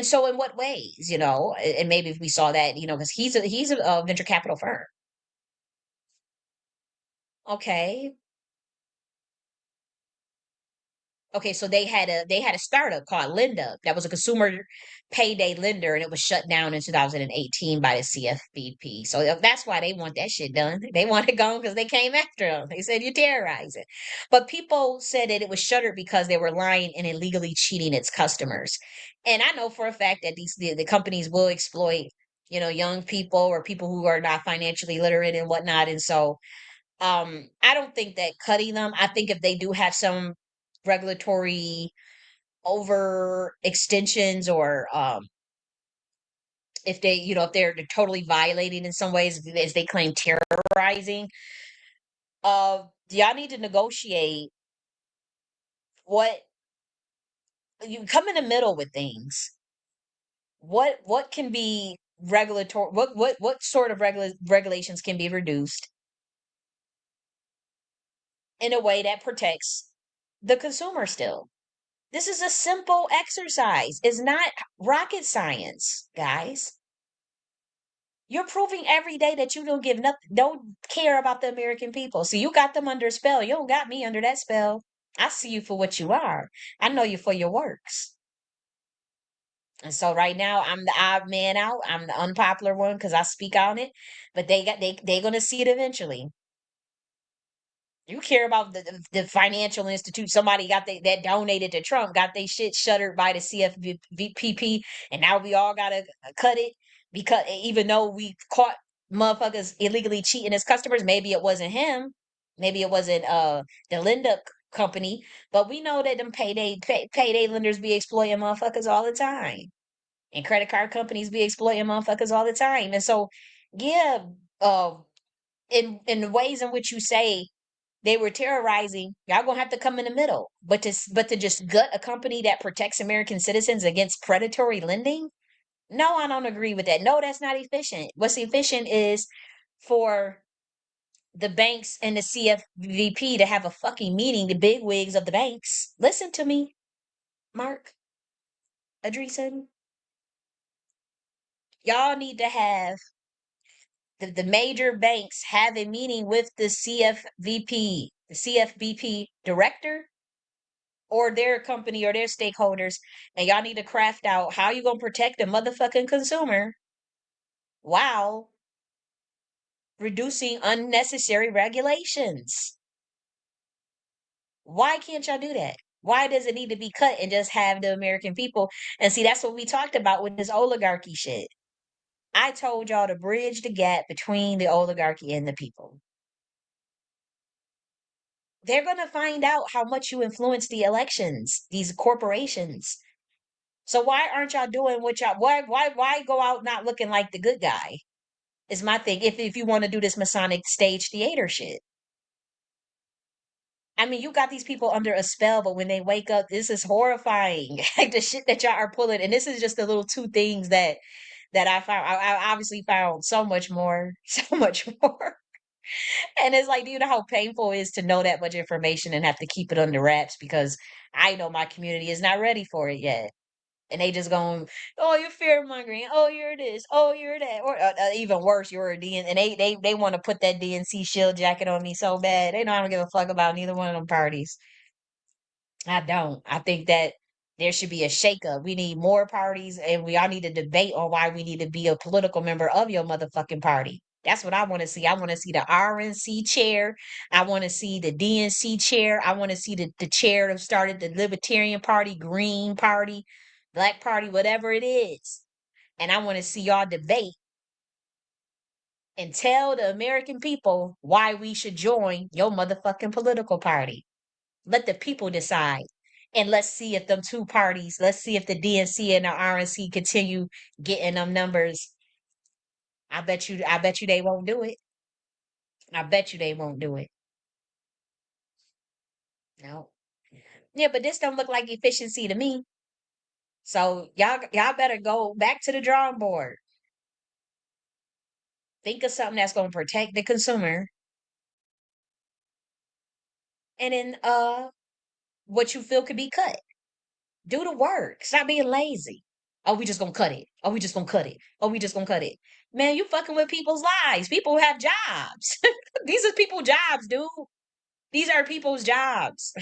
Speaker 1: so in what ways, and maybe if we saw that, because he's a venture capital firm. Okay. Okay, so they had a startup called Linda that was a consumer payday lender, and it was shut down in 2018 by the CFPB. So that's why they want that shit done. They want it gone because they came after them. They said you terrorize it. But people said that it was shuttered because they were lying and illegally cheating its customers. And I know for a fact that the companies will exploit, young people or people who are not financially literate and whatnot. And so I don't think that cutting them, I think if they do have some regulatory over extensions, or if they're totally violating in some ways, as they claim terrorizing, y'all need to negotiate what you come in the middle with things.
Speaker 2: What can be regulatory, what sort of regulations can be reduced in a way that protects the consumer still? This is a simple exercise. It's not rocket science, guys. You're proving every day that you don't give nothing, don't care about the American people. So you got them under a spell. You don't got me under that spell. I see you for what you are. I know you for your works. And so right now I'm the odd man out. I'm the unpopular one because I speak on it. But they're gonna see it eventually. You care about the financial institute. Somebody got that donated to Trump, got they shit shuttered by the CFVPP, and now we all gotta cut it because even though we caught motherfuckers illegally cheating as customers, maybe it wasn't him, maybe it wasn't the Linda company, but we know that them payday lenders be exploiting motherfuckers all the time, and credit card companies be exploiting motherfuckers all the time, and so yeah, uh, in the ways in which you say they were terrorizing. Y'all gonna have to come in the middle. But to just gut a company that protects American citizens against predatory lending? No, I don't agree with that. No, that's not efficient. What's efficient is for the banks and the CFVP to have a fucking meeting, the big wigs of the banks. Listen to me, Mark Andreessen. Y'all need to have the major banks have a meeting with the CFVP, the CFBP director or their company or their stakeholders, and y'all need to craft out how you gonna protect the motherfucking consumer while reducing unnecessary regulations. Why can't y'all do that? Why does it need to be cut and just have the American people? And see, that's what we talked about with this oligarchy shit. I told y'all to bridge the gap between the oligarchy and the people. They're gonna find out how much you influence the elections, these corporations. So why aren't y'all doing what y'all why go out not looking like the good guy? Is my thing. If you want to do this Masonic stage theater shit. I mean, you got these people under a spell, but when they wake up, this is horrifying. Like the shit that y'all are pulling. And this is just the little two things that I found. I obviously found so much more, so much more. And it's like, do you know how painful it is to know that much information and have to keep it under wraps because I know my community is not ready for it yet. And they just going, oh, you're fear mongering. Oh, you're this. Oh, you're that. Or even worse, you're a DN. And they want to put that DNC shield jacket on me so bad. They know I don't give a fuck about neither one of them parties. I don't. I think that there should be a shakeup. We need more parties, and we all need to debate on why we need to be a political member of your motherfucking party. That's what I want to see. I want to see the RNC chair. I want to see the DNC chair. I want to see the chair that started the Libertarian Party, Green Party, Black Party, whatever it is. And I want to see y'all debate and tell the American people why we should join your motherfucking political party. Let the people decide. And let's see if them two parties, let's see if the DNC and the RNC continue getting them numbers. I bet you they won't do it. I bet you they won't do it. No. Yeah, but this don't look like efficiency to me. So y'all better go back to the drawing board. Think of something that's gonna protect the consumer and then what you feel could be cut. Do the work. Stop being lazy. Oh, we just gonna cut it. Oh, we just gonna cut it. Oh, we just gonna cut it. Man, you fucking with people's lives. People have jobs. These are people's jobs, dude. These are people's jobs.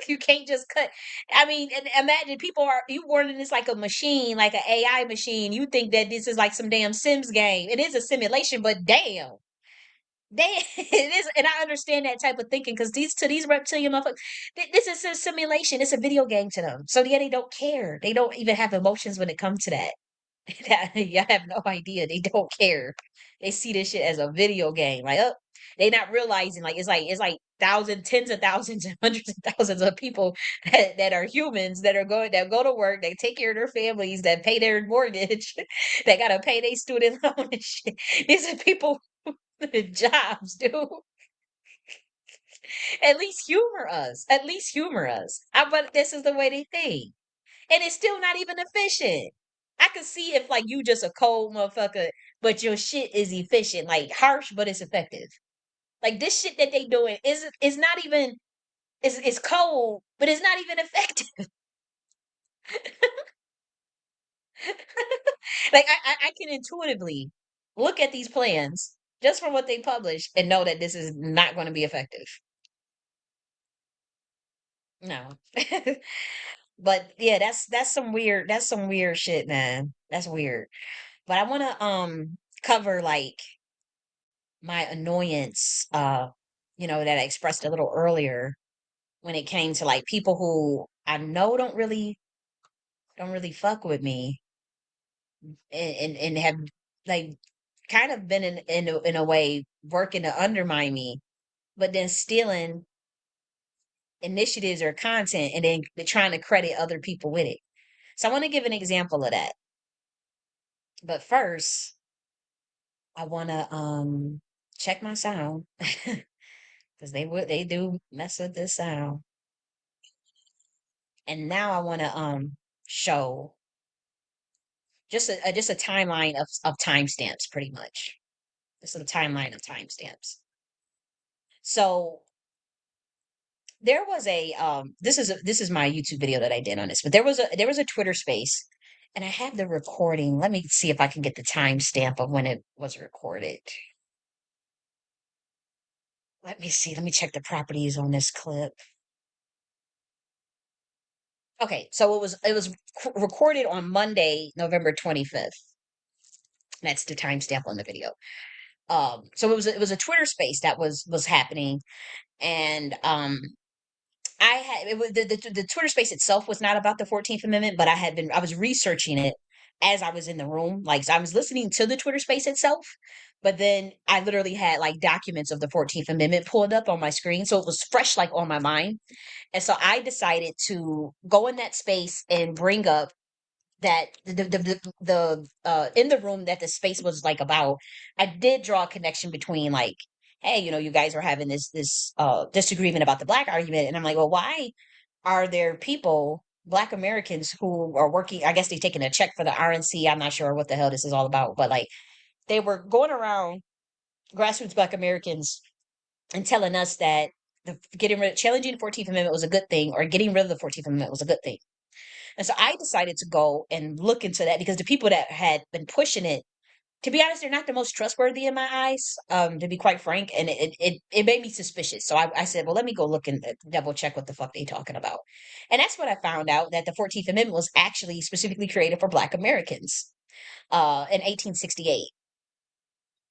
Speaker 2: You can't just cut. I mean, and imagine people are you wording this like a machine, like an AI machine. You think that this is like some damn Sims game. It is a simulation, but damn. They it is, and I understand that type of thinking because these reptilian motherfuckers, this is a simulation. It's a video game to them. So yeah, they don't care. They don't even have emotions when it comes to that. Y'all have no idea. They don't care. They see this shit as a video game. Like, oh, they not realizing like thousands, tens of thousands, and hundreds of thousands of people that are humans that go to work, they take care of their families, that pay their mortgage, that gotta pay their student loan and shit. These are people with jobs, dude. At least humor us. At least humor us. But this is the way they think. And it's still not even efficient. I could see if like you just a cold motherfucker, but your shit is efficient, like harsh, but it's effective. Like this shit that they doing is not even it's cold, but it's not even effective. Like I can intuitively look at these plans just from what they publish and know that this is not going to be effective. No. But yeah, that's some weird shit, man. That's weird. But I want to cover like my annoyance that I expressed a little earlier when it came to like people who I know don't really fuck with me and have like kind of been in a way working to undermine me, but then stealing initiatives or content and then trying to credit other people with it. So I want to give an example of that. But first, I want to check my sound because they do mess with this sound. And now I want to show just a timeline of timestamps, pretty much. Just a timeline of timestamps. So there was a this is my YouTube video that I did on this, but there was a Twitter space, and I have the recording. Let me see if I can get the timestamp of when it was recorded. Let me see. Let me check the properties on this clip. Okay, so it was recorded on Monday, November 25th. That's the timestamp on the video. So it was a Twitter space that was happening, and I had it was the Twitter space itself was not about the 14th Amendment, but I was researching it as I was in the room. Like so I was listening to the Twitter space itself, but then I literally had like documents of the 14th Amendment pulled up on my screen. So it was fresh like on my mind. And so I decided to go in that space and bring up that the in the room that the space was like about. I did draw a connection between like, hey, you guys are having this disagreement about the black argument, and I'm like, well, why are there people, black Americans, who are working? I guess they're taking a check for the RNC. I'm not sure what the hell this is all about, but like they were going around, grassroots black Americans, and telling us that challenging the 14th Amendment was a good thing, or getting rid of the 14th Amendment was a good thing. And so I decided to go and look into that because the people that had been pushing it, to be honest, they're not the most trustworthy in my eyes, to be quite frank. And it made me suspicious. So I said, well, let me go look and double check what the fuck they talking about. And that's what I found out, that the 14th Amendment was actually specifically created for Black Americans in 1868.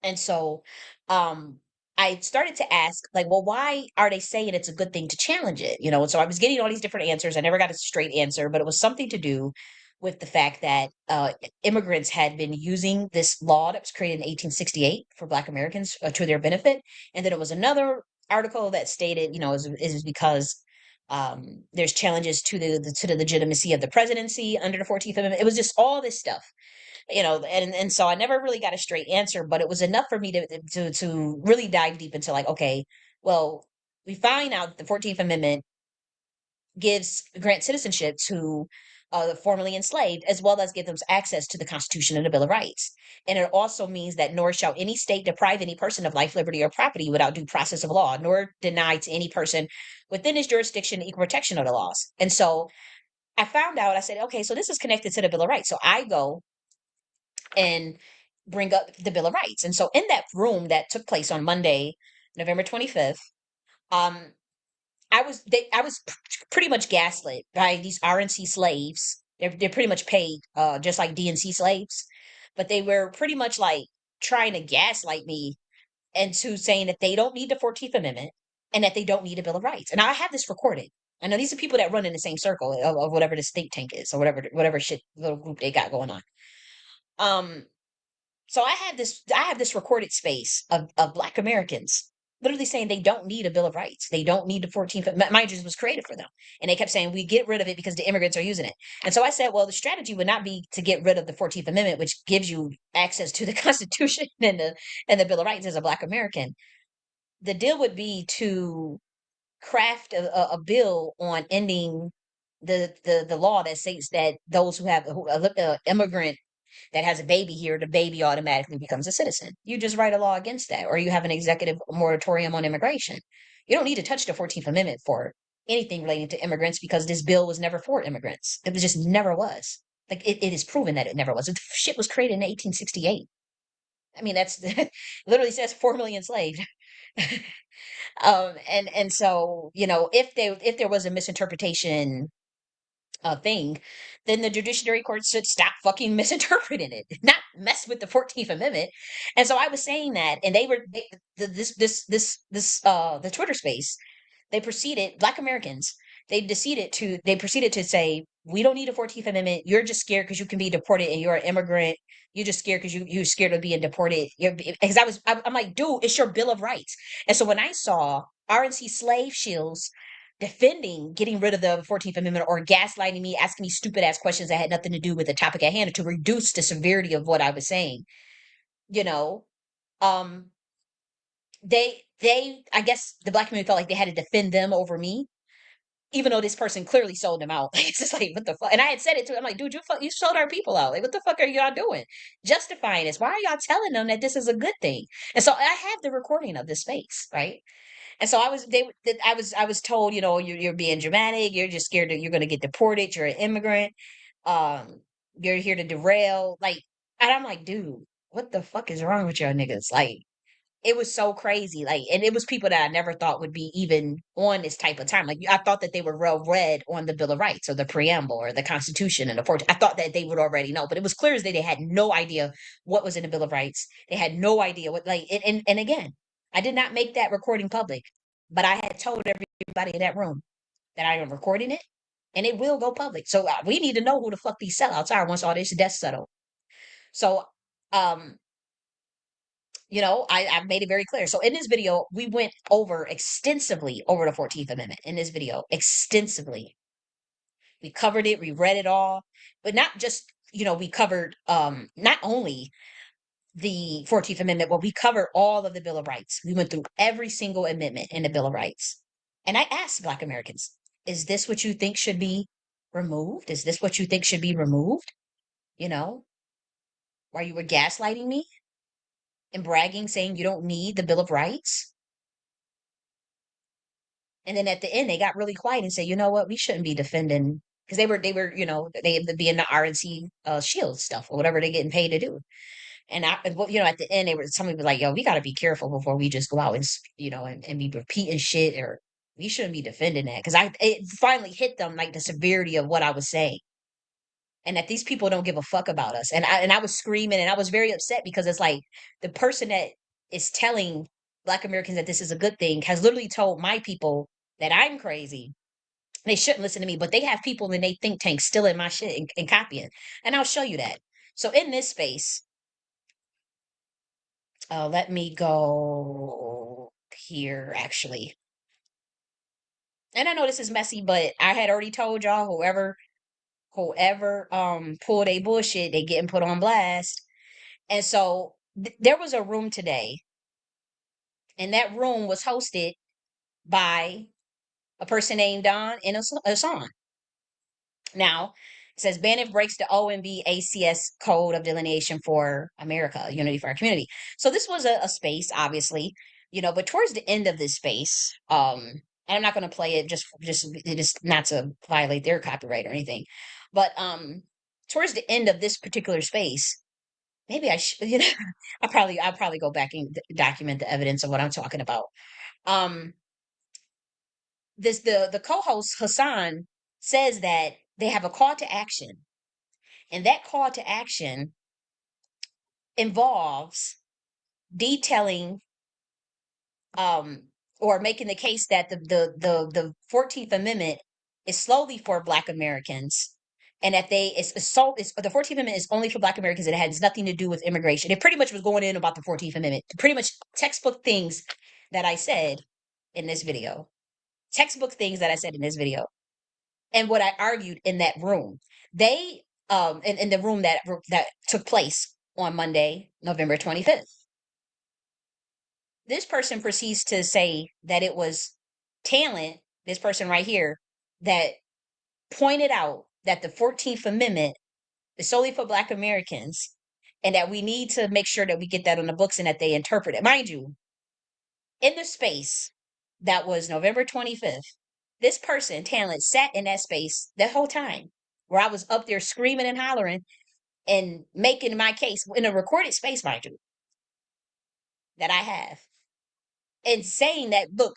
Speaker 2: And so um I started to ask, like, well, why are they saying it's a good thing to challenge it? And so I was getting all these different answers. I never got a straight answer, but it was something to do with the fact that immigrants had been using this law that was created in 1868 for Black Americans to their benefit. And then it was another article that stated, is because there's challenges to the legitimacy of the presidency under the 14th Amendment. It was just all this stuff, and so I never really got a straight answer, but it was enough for me to really dive deep into like, okay, well, we find out that the 14th Amendment grants citizenship to the formerly enslaved, as well as give them access to the Constitution and the Bill of Rights. And it also means that nor shall any state deprive any person of life, liberty, or property without due process of law, nor deny to any person within his jurisdiction equal protection of the laws. And so I found out, I said, okay, so this is connected to the Bill of Rights. So I go and bring up the Bill of Rights. And so in that room that took place on Monday, November 25th, um, I was pretty much gaslit by these RNC slaves. They're pretty much paid just like DNC slaves, but they were pretty much like trying to gaslight me into saying that they don't need the 14th Amendment and that they don't need a Bill of Rights. And I have this recorded. I know these are people that run in the same circle of whatever this think tank is, or whatever shit little group they got going on. Um, so I have this recorded space of Black Americans literally saying they don't need a Bill of Rights. They don't need the 14th. Mind you, this was created for them. And they kept saying, we get rid of it because the immigrants are using it. And so I said, well, the strategy would not be to get rid of the 14th Amendment, which gives you access to the Constitution and the Bill of Rights as a Black American. The deal would be to craft a bill on ending the law that states that those who have immigrant that has a baby here, the baby automatically becomes a citizen. You just write a law against that, or you have an executive moratorium on immigration. You don't need to touch the 14th Amendment for anything relating to immigrants because this bill was never for immigrants. It was just never was. Like it is proven that it never was. The shit was created in 1868. I mean, that's literally says 4 million slaves. And so if there was a misinterpretation thing, then the judiciary court should stop fucking misinterpreting it, not mess with the 14th Amendment. And so I was saying that, and the Twitter space, they proceeded, Black Americans, they proceeded to say, we don't need a 14th Amendment. You're just scared because you can be deported and you're an immigrant. You're just scared because you're scared of being deported. Because I'm like, dude, it's your Bill of Rights. And so when I saw RNC slave shields defending getting rid of the 14th Amendment or gaslighting me, asking me stupid ass questions that had nothing to do with the topic at hand to reduce the severity of what I was saying, you know, um, I guess the Black community felt like they had to defend them over me, even though this person clearly sold them out. It's just like, what the fuck? And I had said it to him, I'm like, dude, you sold our people out. Like, what the fuck are y'all doing? Justifying this. Why are y'all telling them that this is a good thing? And so I have the recording of this space, right? And so I was told, you're being dramatic. You're just scared that you're going to get deported. You're an immigrant. Um, you're here to derail. Like, and I'm like, dude, what the fuck is wrong with y'all niggas? Like, it was so crazy. Like, and it was people that I never thought would be even on this type of time. Like, I thought that they were well read on the Bill of Rights or the preamble or the Constitution and the 14th. I thought that they would already know, but it was clear as day they had no idea what was in the Bill of Rights. They had no idea what, like, and again, I did not make that recording public, but I had told everybody in that room that I am recording it and it will go public. So we need to know who the fuck these sellouts are once all this death settled. So, um, I made it very clear. So in this video, we went over extensively over the 14th Amendment in this video, extensively. We covered it, we read it all, but not just, we covered not only the 14th Amendment, but we covered all of the Bill of Rights. We went through every single amendment in the Bill of Rights. And I asked Black Americans, is this what you think should be removed? Is this what you think should be removed? You know, while you were gaslighting me and bragging, saying you don't need the Bill of Rights? And then at the end, they got really quiet and said, you know what, we shouldn't be defending because they be in the RNC shield stuff or whatever they're getting paid to do. And at the end, somebody was like, yo, we got to be careful before we just go out and, and be repeating shit, or we shouldn't be defending that. Cause it finally hit them like the severity of what I was saying and that these people don't give a fuck about us. And I was screaming and I was very upset because it's like the person that is telling Black Americans that this is a good thing has literally told my people that I'm crazy. They shouldn't listen to me, but they have people in their think tank stealing my shit and copying. And I'll show you that. So in this space, let me go here actually. And I know this is messy, but I had already told y'all whoever pulled a bullshit, they getting put on blast. And so there was a room today, and that room was hosted by a person named Don and Asan. Now, it says Bannon breaks the OMB ACS code of delineation for America, unity for our community. So this was a space, obviously, but towards the end of this space, and I'm not going to play it just not to violate their copyright or anything, but towards the end of this particular space, maybe I should, I'll probably go back and document the evidence of what I'm talking about. Um, the co-host Hassan says that they have a call to action, and that call to action involves detailing um or making the case that the 14th Amendment is slowly for Black Americans, and that the 14th Amendment is only for Black Americans and it has nothing to do with immigration. It pretty much was going in about the 14th Amendment, pretty much textbook things that I said in this video, textbook things that I said in this video. And what I argued in that room, they in the room that took place on Monday, November 25th. This person proceeds to say that it was talent, this person right here, that pointed out that the 14th Amendment is solely for Black Americans and that we need to make sure that we get that on the books and that they interpret it. Mind you, in the space that was November 25th, this person, Talent, sat in that space the whole time where I was up there screaming and hollering and making my case in a recorded space, mind you, that I have, and saying that, look,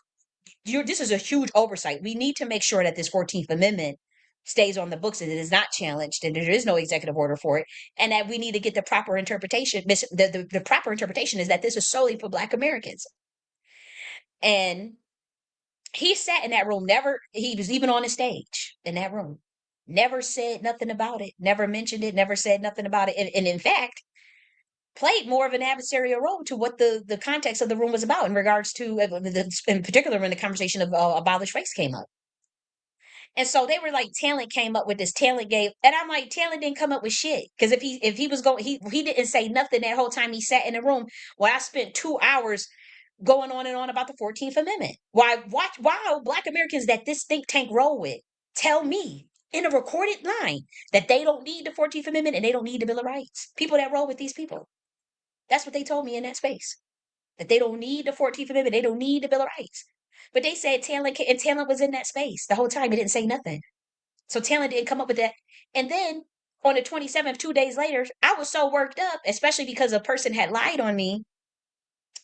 Speaker 2: this is a huge oversight. We need to make sure that this 14th Amendment stays on the books and it is not challenged and there is no executive order for it, and that we need to get the proper interpretation. The proper interpretation is that this is solely for Black Americans. And he sat in that room, never, he was even on the stage in that room, never said nothing about it, never mentioned it, never said nothing about it. And in fact, played more of an adversarial role to what the context of the room was about in regards to, in particular, when the conversation of abolish race came up. And so they were like, Talent came up with this. Talent gave, and I'm like, Talent didn't come up with shit. Because if he was going, he didn't say nothing that whole time he sat in the room. While I spent 2 hours going on and on about the 14th Amendment. Why Black Americans that this think tank roll with tell me in a recorded line that they don't need the 14th Amendment and they don't need the Bill of Rights. People that roll with these people. That's what they told me in that space. That they don't need the 14th Amendment. They don't need the Bill of Rights. But they said Talent was in that space the whole time. He didn't say nothing. So Talent didn't come up with that. And then on the 27th, 2 days later, I was so worked up, especially because a person had lied on me.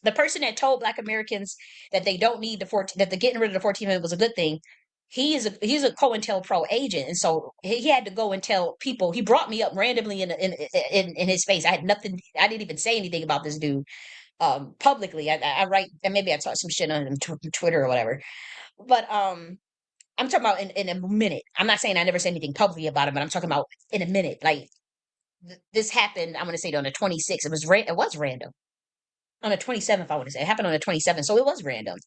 Speaker 2: The person that told Black Americans that they don't need the 14, that the getting rid of the 14th Amendment was a good thing. He's a COINTELPRO agent, and so he had to go and tell people. He brought me up randomly in his space. I had nothing. I didn't even say anything about this dude publicly. I write, and maybe I talk some shit on Twitter or whatever. But I'm talking about in a minute. I'm not saying I never said anything publicly about it, but I'm talking about in a minute. Like this happened. I'm going to say on the 26th. It was random. On the 27th, I want to say it happened on the 27th, so it was random.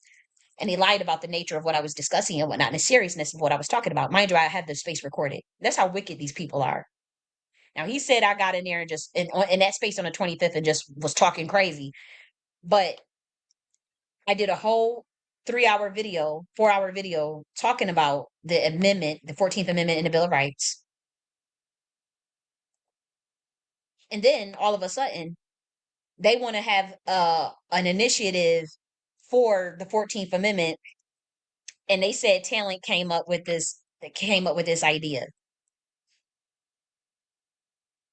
Speaker 2: And he lied about the nature of what I was discussing and whatnot, and the seriousness of what I was talking about. Mind you, I had the space recorded. That's how wicked these people are. Now he said I got in there and just in that space on the 25th and just was talking crazy, but I did a whole 3 hour video, 4 hour video talking about the amendment, the 14th Amendment in the Bill of Rights. And then all of a sudden, they want to have an initiative for the 14th Amendment. And they said Talent came up with this idea.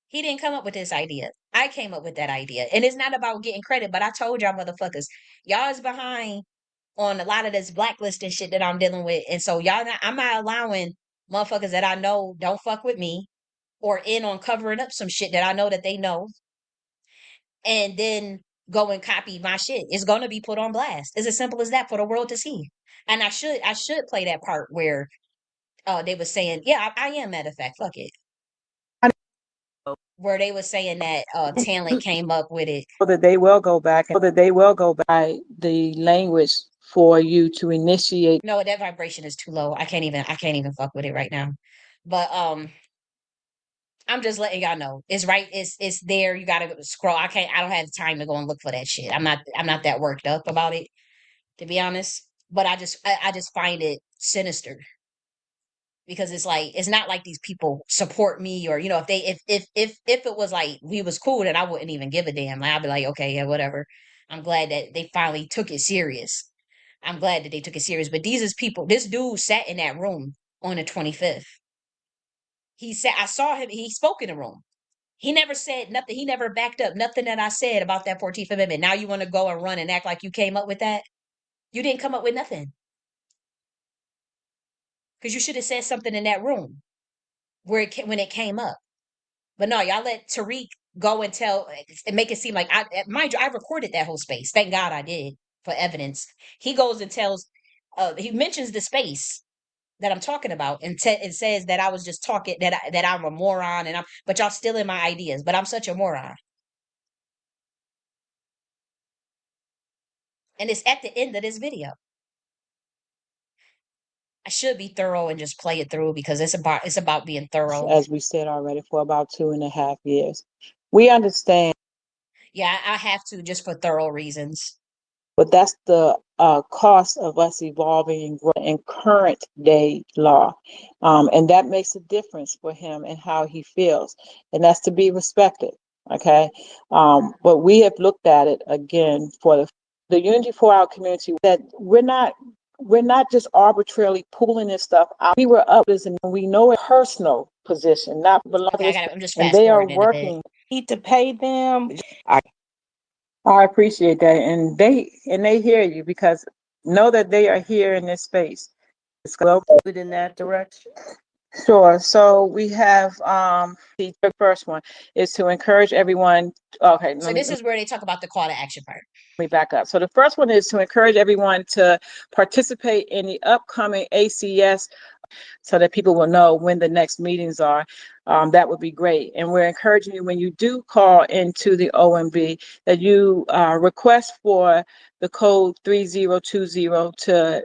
Speaker 2: He didn't come up with this idea. I came up with that idea. And it's not about getting credit, but I told y'all motherfuckers, y'all is behind on a lot of this blacklisting shit that I'm dealing with. And so I'm not allowing motherfuckers that I know don't fuck with me or in on covering up some shit that I know that they know and then go and copy my shit. It's gonna be put on blast. It's as simple as that for the world to see. And I should play that part where they were saying, yeah, I am, matter of fact, fuck it. Where they were saying that Talent came up with it.
Speaker 3: So that they will go back by the language for you to initiate.
Speaker 2: No, that vibration is too low. I can't even fuck with it right now. But I'm just letting y'all know. It's right, it's there. You gotta scroll. I don't have time to go and look for that shit. I'm not that worked up about it, to be honest. But I just find it sinister because it's like it's not like these people support me or if they if it was like we was cool, then I wouldn't even give a damn. Like I'd be like, okay, yeah, whatever. I'm glad that they finally took it serious. I'm glad that they took it serious. But these is people. This dude sat in that room on the 25th. He said, I saw him. He spoke in the room. He never said nothing. He never backed up nothing that I said about that 14th Amendment. Now you want to go and run and act like you came up with that? You didn't come up with nothing. Because you should have said something in that room when it came up. But no, y'all let Tariq go and make it seem like mind you, I recorded that whole space. Thank God I did for evidence. He goes and he mentions the space that I'm talking about and says that I was just talking that I'm a moron but y'all stealing my ideas. But I'm such a moron. And it's at the end of this video. I should be thorough and just play it through because it's about being thorough.
Speaker 3: As we said already, for about 2.5 years. We understand.
Speaker 2: Yeah, I have to just for thorough reasons.
Speaker 3: But that's the cost of us evolving and growing in current day law. And that makes a difference for him and how he feels. And that's to be respected. Okay. But we have looked at it again for the Unity for Our community, that we're not just arbitrarily pulling this stuff out. We were up this, and we know a personal position, not below
Speaker 2: Okay,
Speaker 3: this,
Speaker 2: I'm just
Speaker 3: and
Speaker 2: fast
Speaker 3: they are
Speaker 2: forwarding a bit.
Speaker 3: working. Need to pay them. I appreciate that, and they hear you, because know that they are here in this space. It's well in that direction. Sure. So we have the first one is to encourage everyone. Okay,
Speaker 2: So this is where they talk about the call to action part.
Speaker 3: let me back up. So the first one is to encourage everyone to participate in the upcoming ACS, so that people will know when the next meetings are. That would be great. And we're encouraging you, when you do call into the OMB, that you request for the code 3020 to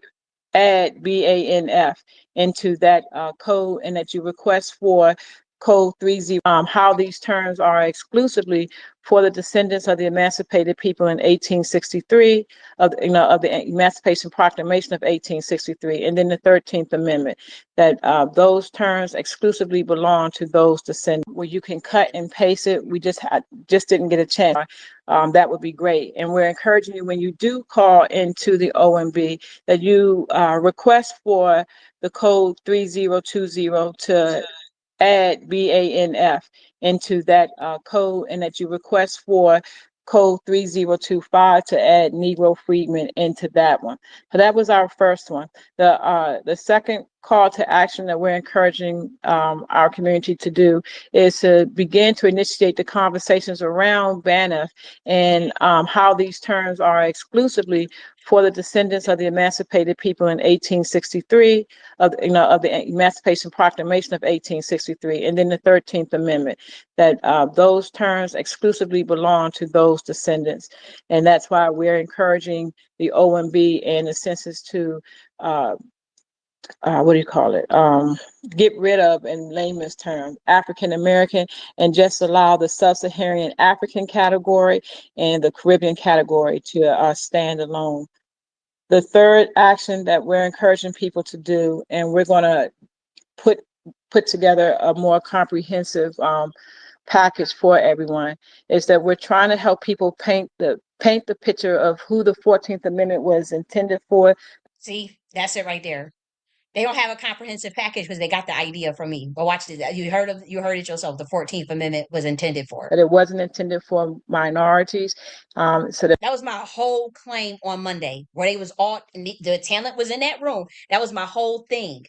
Speaker 3: add BANF into that code, and that you request for code 30, how these terms are exclusively for the descendants of the emancipated people in 1863, of the Emancipation Proclamation of 1863, and then the 13th Amendment, that those terms exclusively belong to those descendants. Where you can cut and paste it, we just didn't get a chance. That would be great. And we're encouraging you, when you do call into the OMB, that you request for the code 3020 to add BANF into that code, and that you request for code 3025 to add Negro Freedmen into that one. So that was our first one. The second call to action that we're encouraging our community to do is to begin to initiate the conversations around BANF, and how these terms are exclusively for the descendants of the emancipated people in 1863, of the Emancipation Proclamation of 1863, and then the 13th Amendment, that those terms exclusively belong to those descendants. And that's why we're encouraging the OMB and the census to what do you call it? Get rid of, in layman's terms, African American, and just allow the Sub-Saharan African category and the Caribbean category to stand alone. The third action that we're encouraging people to do, and we're going to put together a more comprehensive package for everyone, is that we're trying to help people paint the picture of who the 14th Amendment was intended for.
Speaker 2: See, that's it right there. They don't have a comprehensive package because they got the idea from me. But watch this. You heard it yourself. The 14th Amendment was intended for.
Speaker 3: That it wasn't intended for minorities. So that
Speaker 2: was my whole claim on Monday, where they was all the talent was in that room. That was my whole thing.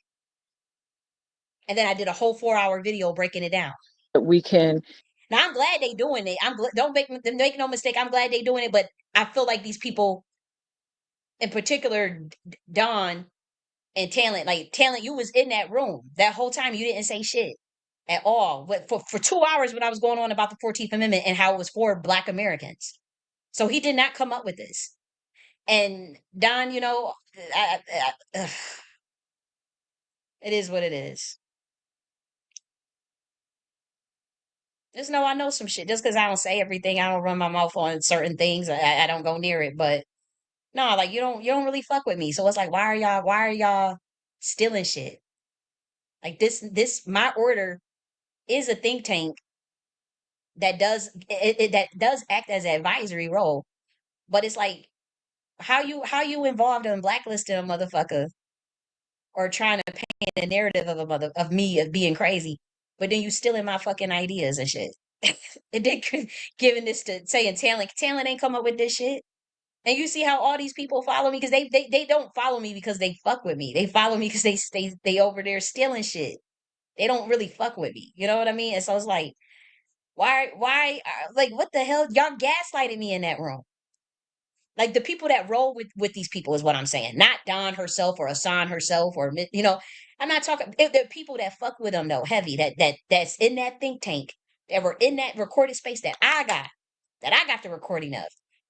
Speaker 2: And then I did a whole 4-hour video breaking it down.
Speaker 3: we can.
Speaker 2: Now I'm glad they doing it. Don't make no mistake. I'm glad they doing it, but I feel like these people, in particular, Don and Talent, you was in that room that whole time. You didn't say shit at all. But for 2 hours, when I was going on about the 14th Amendment and how it was for Black Americans, so he did not come up with this. And Don, it is what it is. Just know I know some shit. Just because I don't say everything, I don't run my mouth on certain things. I don't go near it. But no, like you don't really fuck with me. So it's like, why are y'all stealing shit? Like my order is a think tank that that does act as an advisory role. But it's like, how you involved in blacklisting a motherfucker, or trying to paint a narrative of me of being crazy, but then you stealing my fucking ideas and shit. And then giving this to saying talent ain't come up with this shit. And you see how all these people follow me, because they don't follow me because they fuck with me. They follow me because they over there stealing shit. They don't really fuck with me. You know what I mean? And so it's like, why like, what the hell? Y'all gaslighted me in that room. Like, the people that roll with these people is what I'm saying. Not Dawn herself or Asan herself, or I'm not talking. The people that fuck with them though, heavy, that's in that think tank, that were in that recorded space that I got the recording of.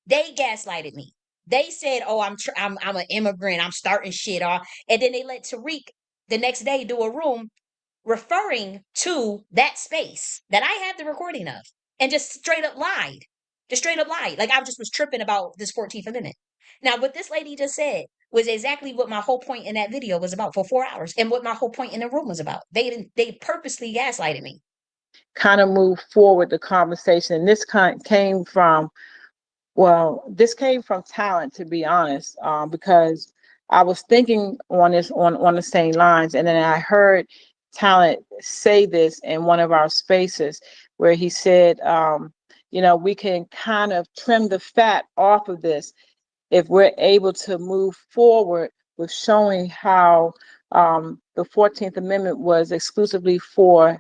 Speaker 2: They gaslighted me. They said, "Oh, I'm an immigrant. I'm starting shit off," and then they let Tariq the next day do a room referring to that space that I have the recording of, and just straight up lied. Just straight up lie. Like I just was tripping about this 14th Amendment. Now, what this lady just said was exactly what my whole point in that video was about for 4 hours, and what my whole point in the room was about. They purposely gaslighted me.
Speaker 3: Kind of move forward the conversation. And this came from, well, this came from talent, to be honest, because I was thinking on this on the same lines, and then I heard talent say this in one of our spaces where he said, we can kind of trim the fat off of this if we're able to move forward with showing how the 14th Amendment was exclusively for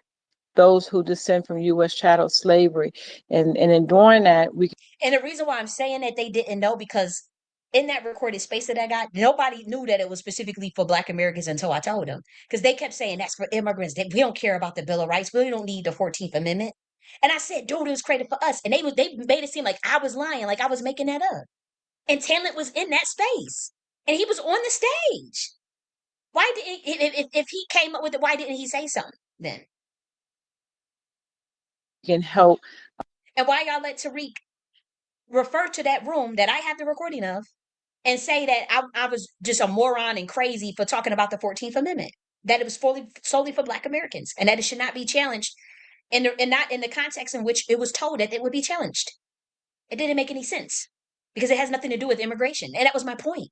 Speaker 3: those who descend from U.S. chattel slavery. And in doing that, we
Speaker 2: And the reason why I'm saying that they didn't know, because in that recorded space that I got, nobody knew that it was specifically for Black Americans until I told them. Because they kept saying that's for immigrants. We don't care about the Bill of Rights. We don't need the 14th Amendment. And I said, dude, it was created for us. And they made it seem like I was lying, like I was making that up. And Talent was in that space. And he was on the stage. Why did if he came up with it, why didn't he say something then?
Speaker 3: can help.
Speaker 2: And why y'all let Tariq refer to that room that I have the recording of and say that I was just a moron and crazy for talking about the 14th Amendment, that it was solely for Black Americans, and that it should not be challenged, and not in the context in which it was told that it would be challenged. It didn't make any sense because it has nothing to do with immigration, and that was my point.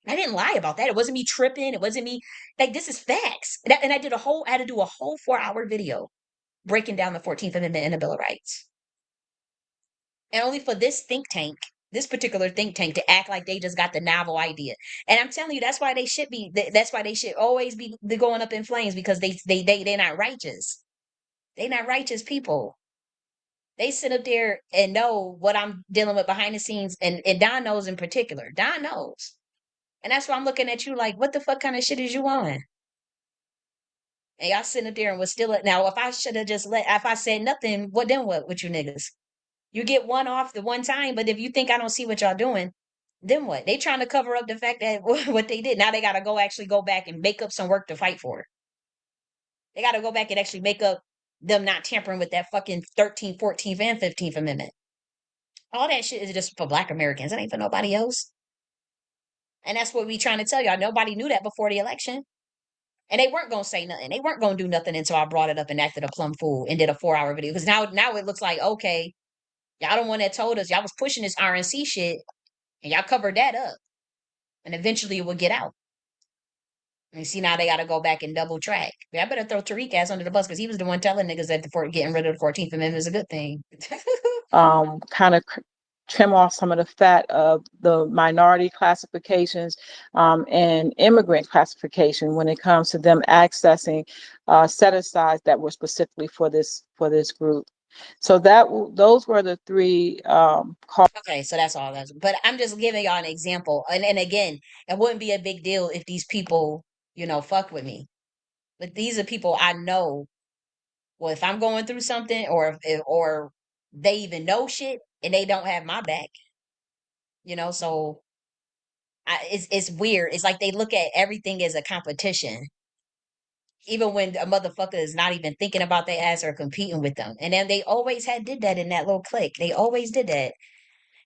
Speaker 2: I didn't lie about that. It wasn't me tripping. It wasn't me, like, this is facts. And I had to do a whole 4-hour video breaking down the 14th Amendment and the Bill of Rights. And only for this particular think tank, to act like they just got the novel idea. And I'm telling you, that's why they should always be going up in flames, because they're not righteous. They're not righteous people. They sit up there and know what I'm dealing with behind the scenes, and Don knows in particular. Don knows. And that's why I'm looking at you like, what the fuck kind of shit is you on? And y'all sitting up there and was still now. If I should have just if I said nothing, what then? What with you niggas? You get one off the one time, but if you think I don't see what y'all doing, then what? They trying to cover up the fact that what they did. Now they got to actually go back and make up some work to fight for. They got to go back and actually make up them not tampering with that fucking 13th, 14th, and 15th Amendment. All that shit is just for Black Americans. It ain't for nobody else. And that's what we trying to tell y'all. Nobody knew that before the election. And they weren't gonna say nothing. They weren't gonna do nothing until I brought it up and acted a plum fool and did a 4-hour video. Because now it looks like, okay, y'all the one that told us y'all was pushing this RNC shit, and y'all covered that up. And eventually it will get out. And see, now they got to go back and double track. I better throw Tariq ass under the bus, because he was the one telling niggas that getting rid of the 14th Amendment is a good thing.
Speaker 3: Kind of trim off some of the fat of the minority classifications and immigrant classification when it comes to them accessing set asides that were specifically for this group. So those were the three
Speaker 2: Okay, so that's all. But I'm just giving y'all an example. And again, it wouldn't be a big deal if these people, fuck with me. But these are people I know. Well, if I'm going through something, or they even know shit and they don't have my back, so it's weird. It's like they look at everything as a competition, even when a motherfucker is not even thinking about their ass or competing with them. And then they always did that in that little clique. They always did that.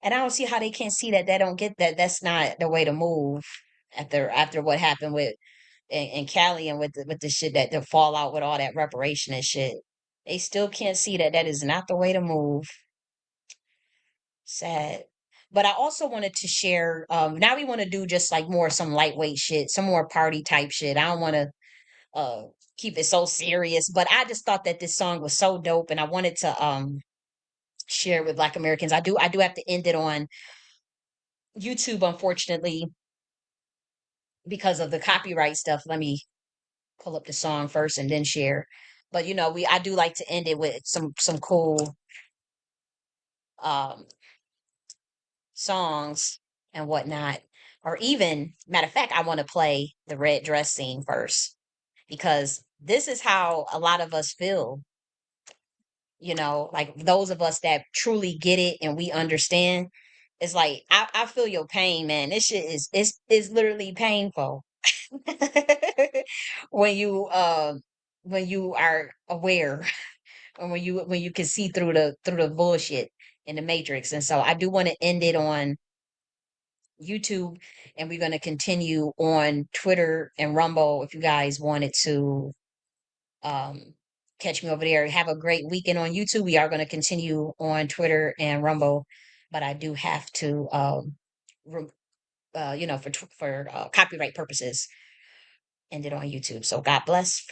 Speaker 2: And I don't see how they can't see that. They don't get that. That's not the way to move after what happened with in Cali, and with the shit, that the fallout with all that reparation and shit. They still can't see that is not the way to move. Sad. But I also wanted to share. Now we want to do just like more some lightweight shit, some more party type shit. I don't want to uh keep it so serious, but I just thought that this song was so dope, and I wanted to share with Black Americans. I do have to end it on YouTube, unfortunately, because of the copyright stuff. Let me pull up the song first and then share. But I do like to end it with some cool um songs and whatnot. Or even, matter of fact, I want to play the red dress scene first, because this is how a lot of us feel. Like those of us that truly get it and we understand. It's like I feel your pain, man. This shit is literally painful. when you when you are aware, and when you can see through the bullshit. in the matrix. And so I do want to end it on YouTube, and we're going to continue on Twitter and Rumble if you guys wanted to um, catch me over there. Have a great weekend on YouTube. We are going to continue on Twitter and Rumble, but I do have to, for copyright purposes, end it on YouTube. So God bless.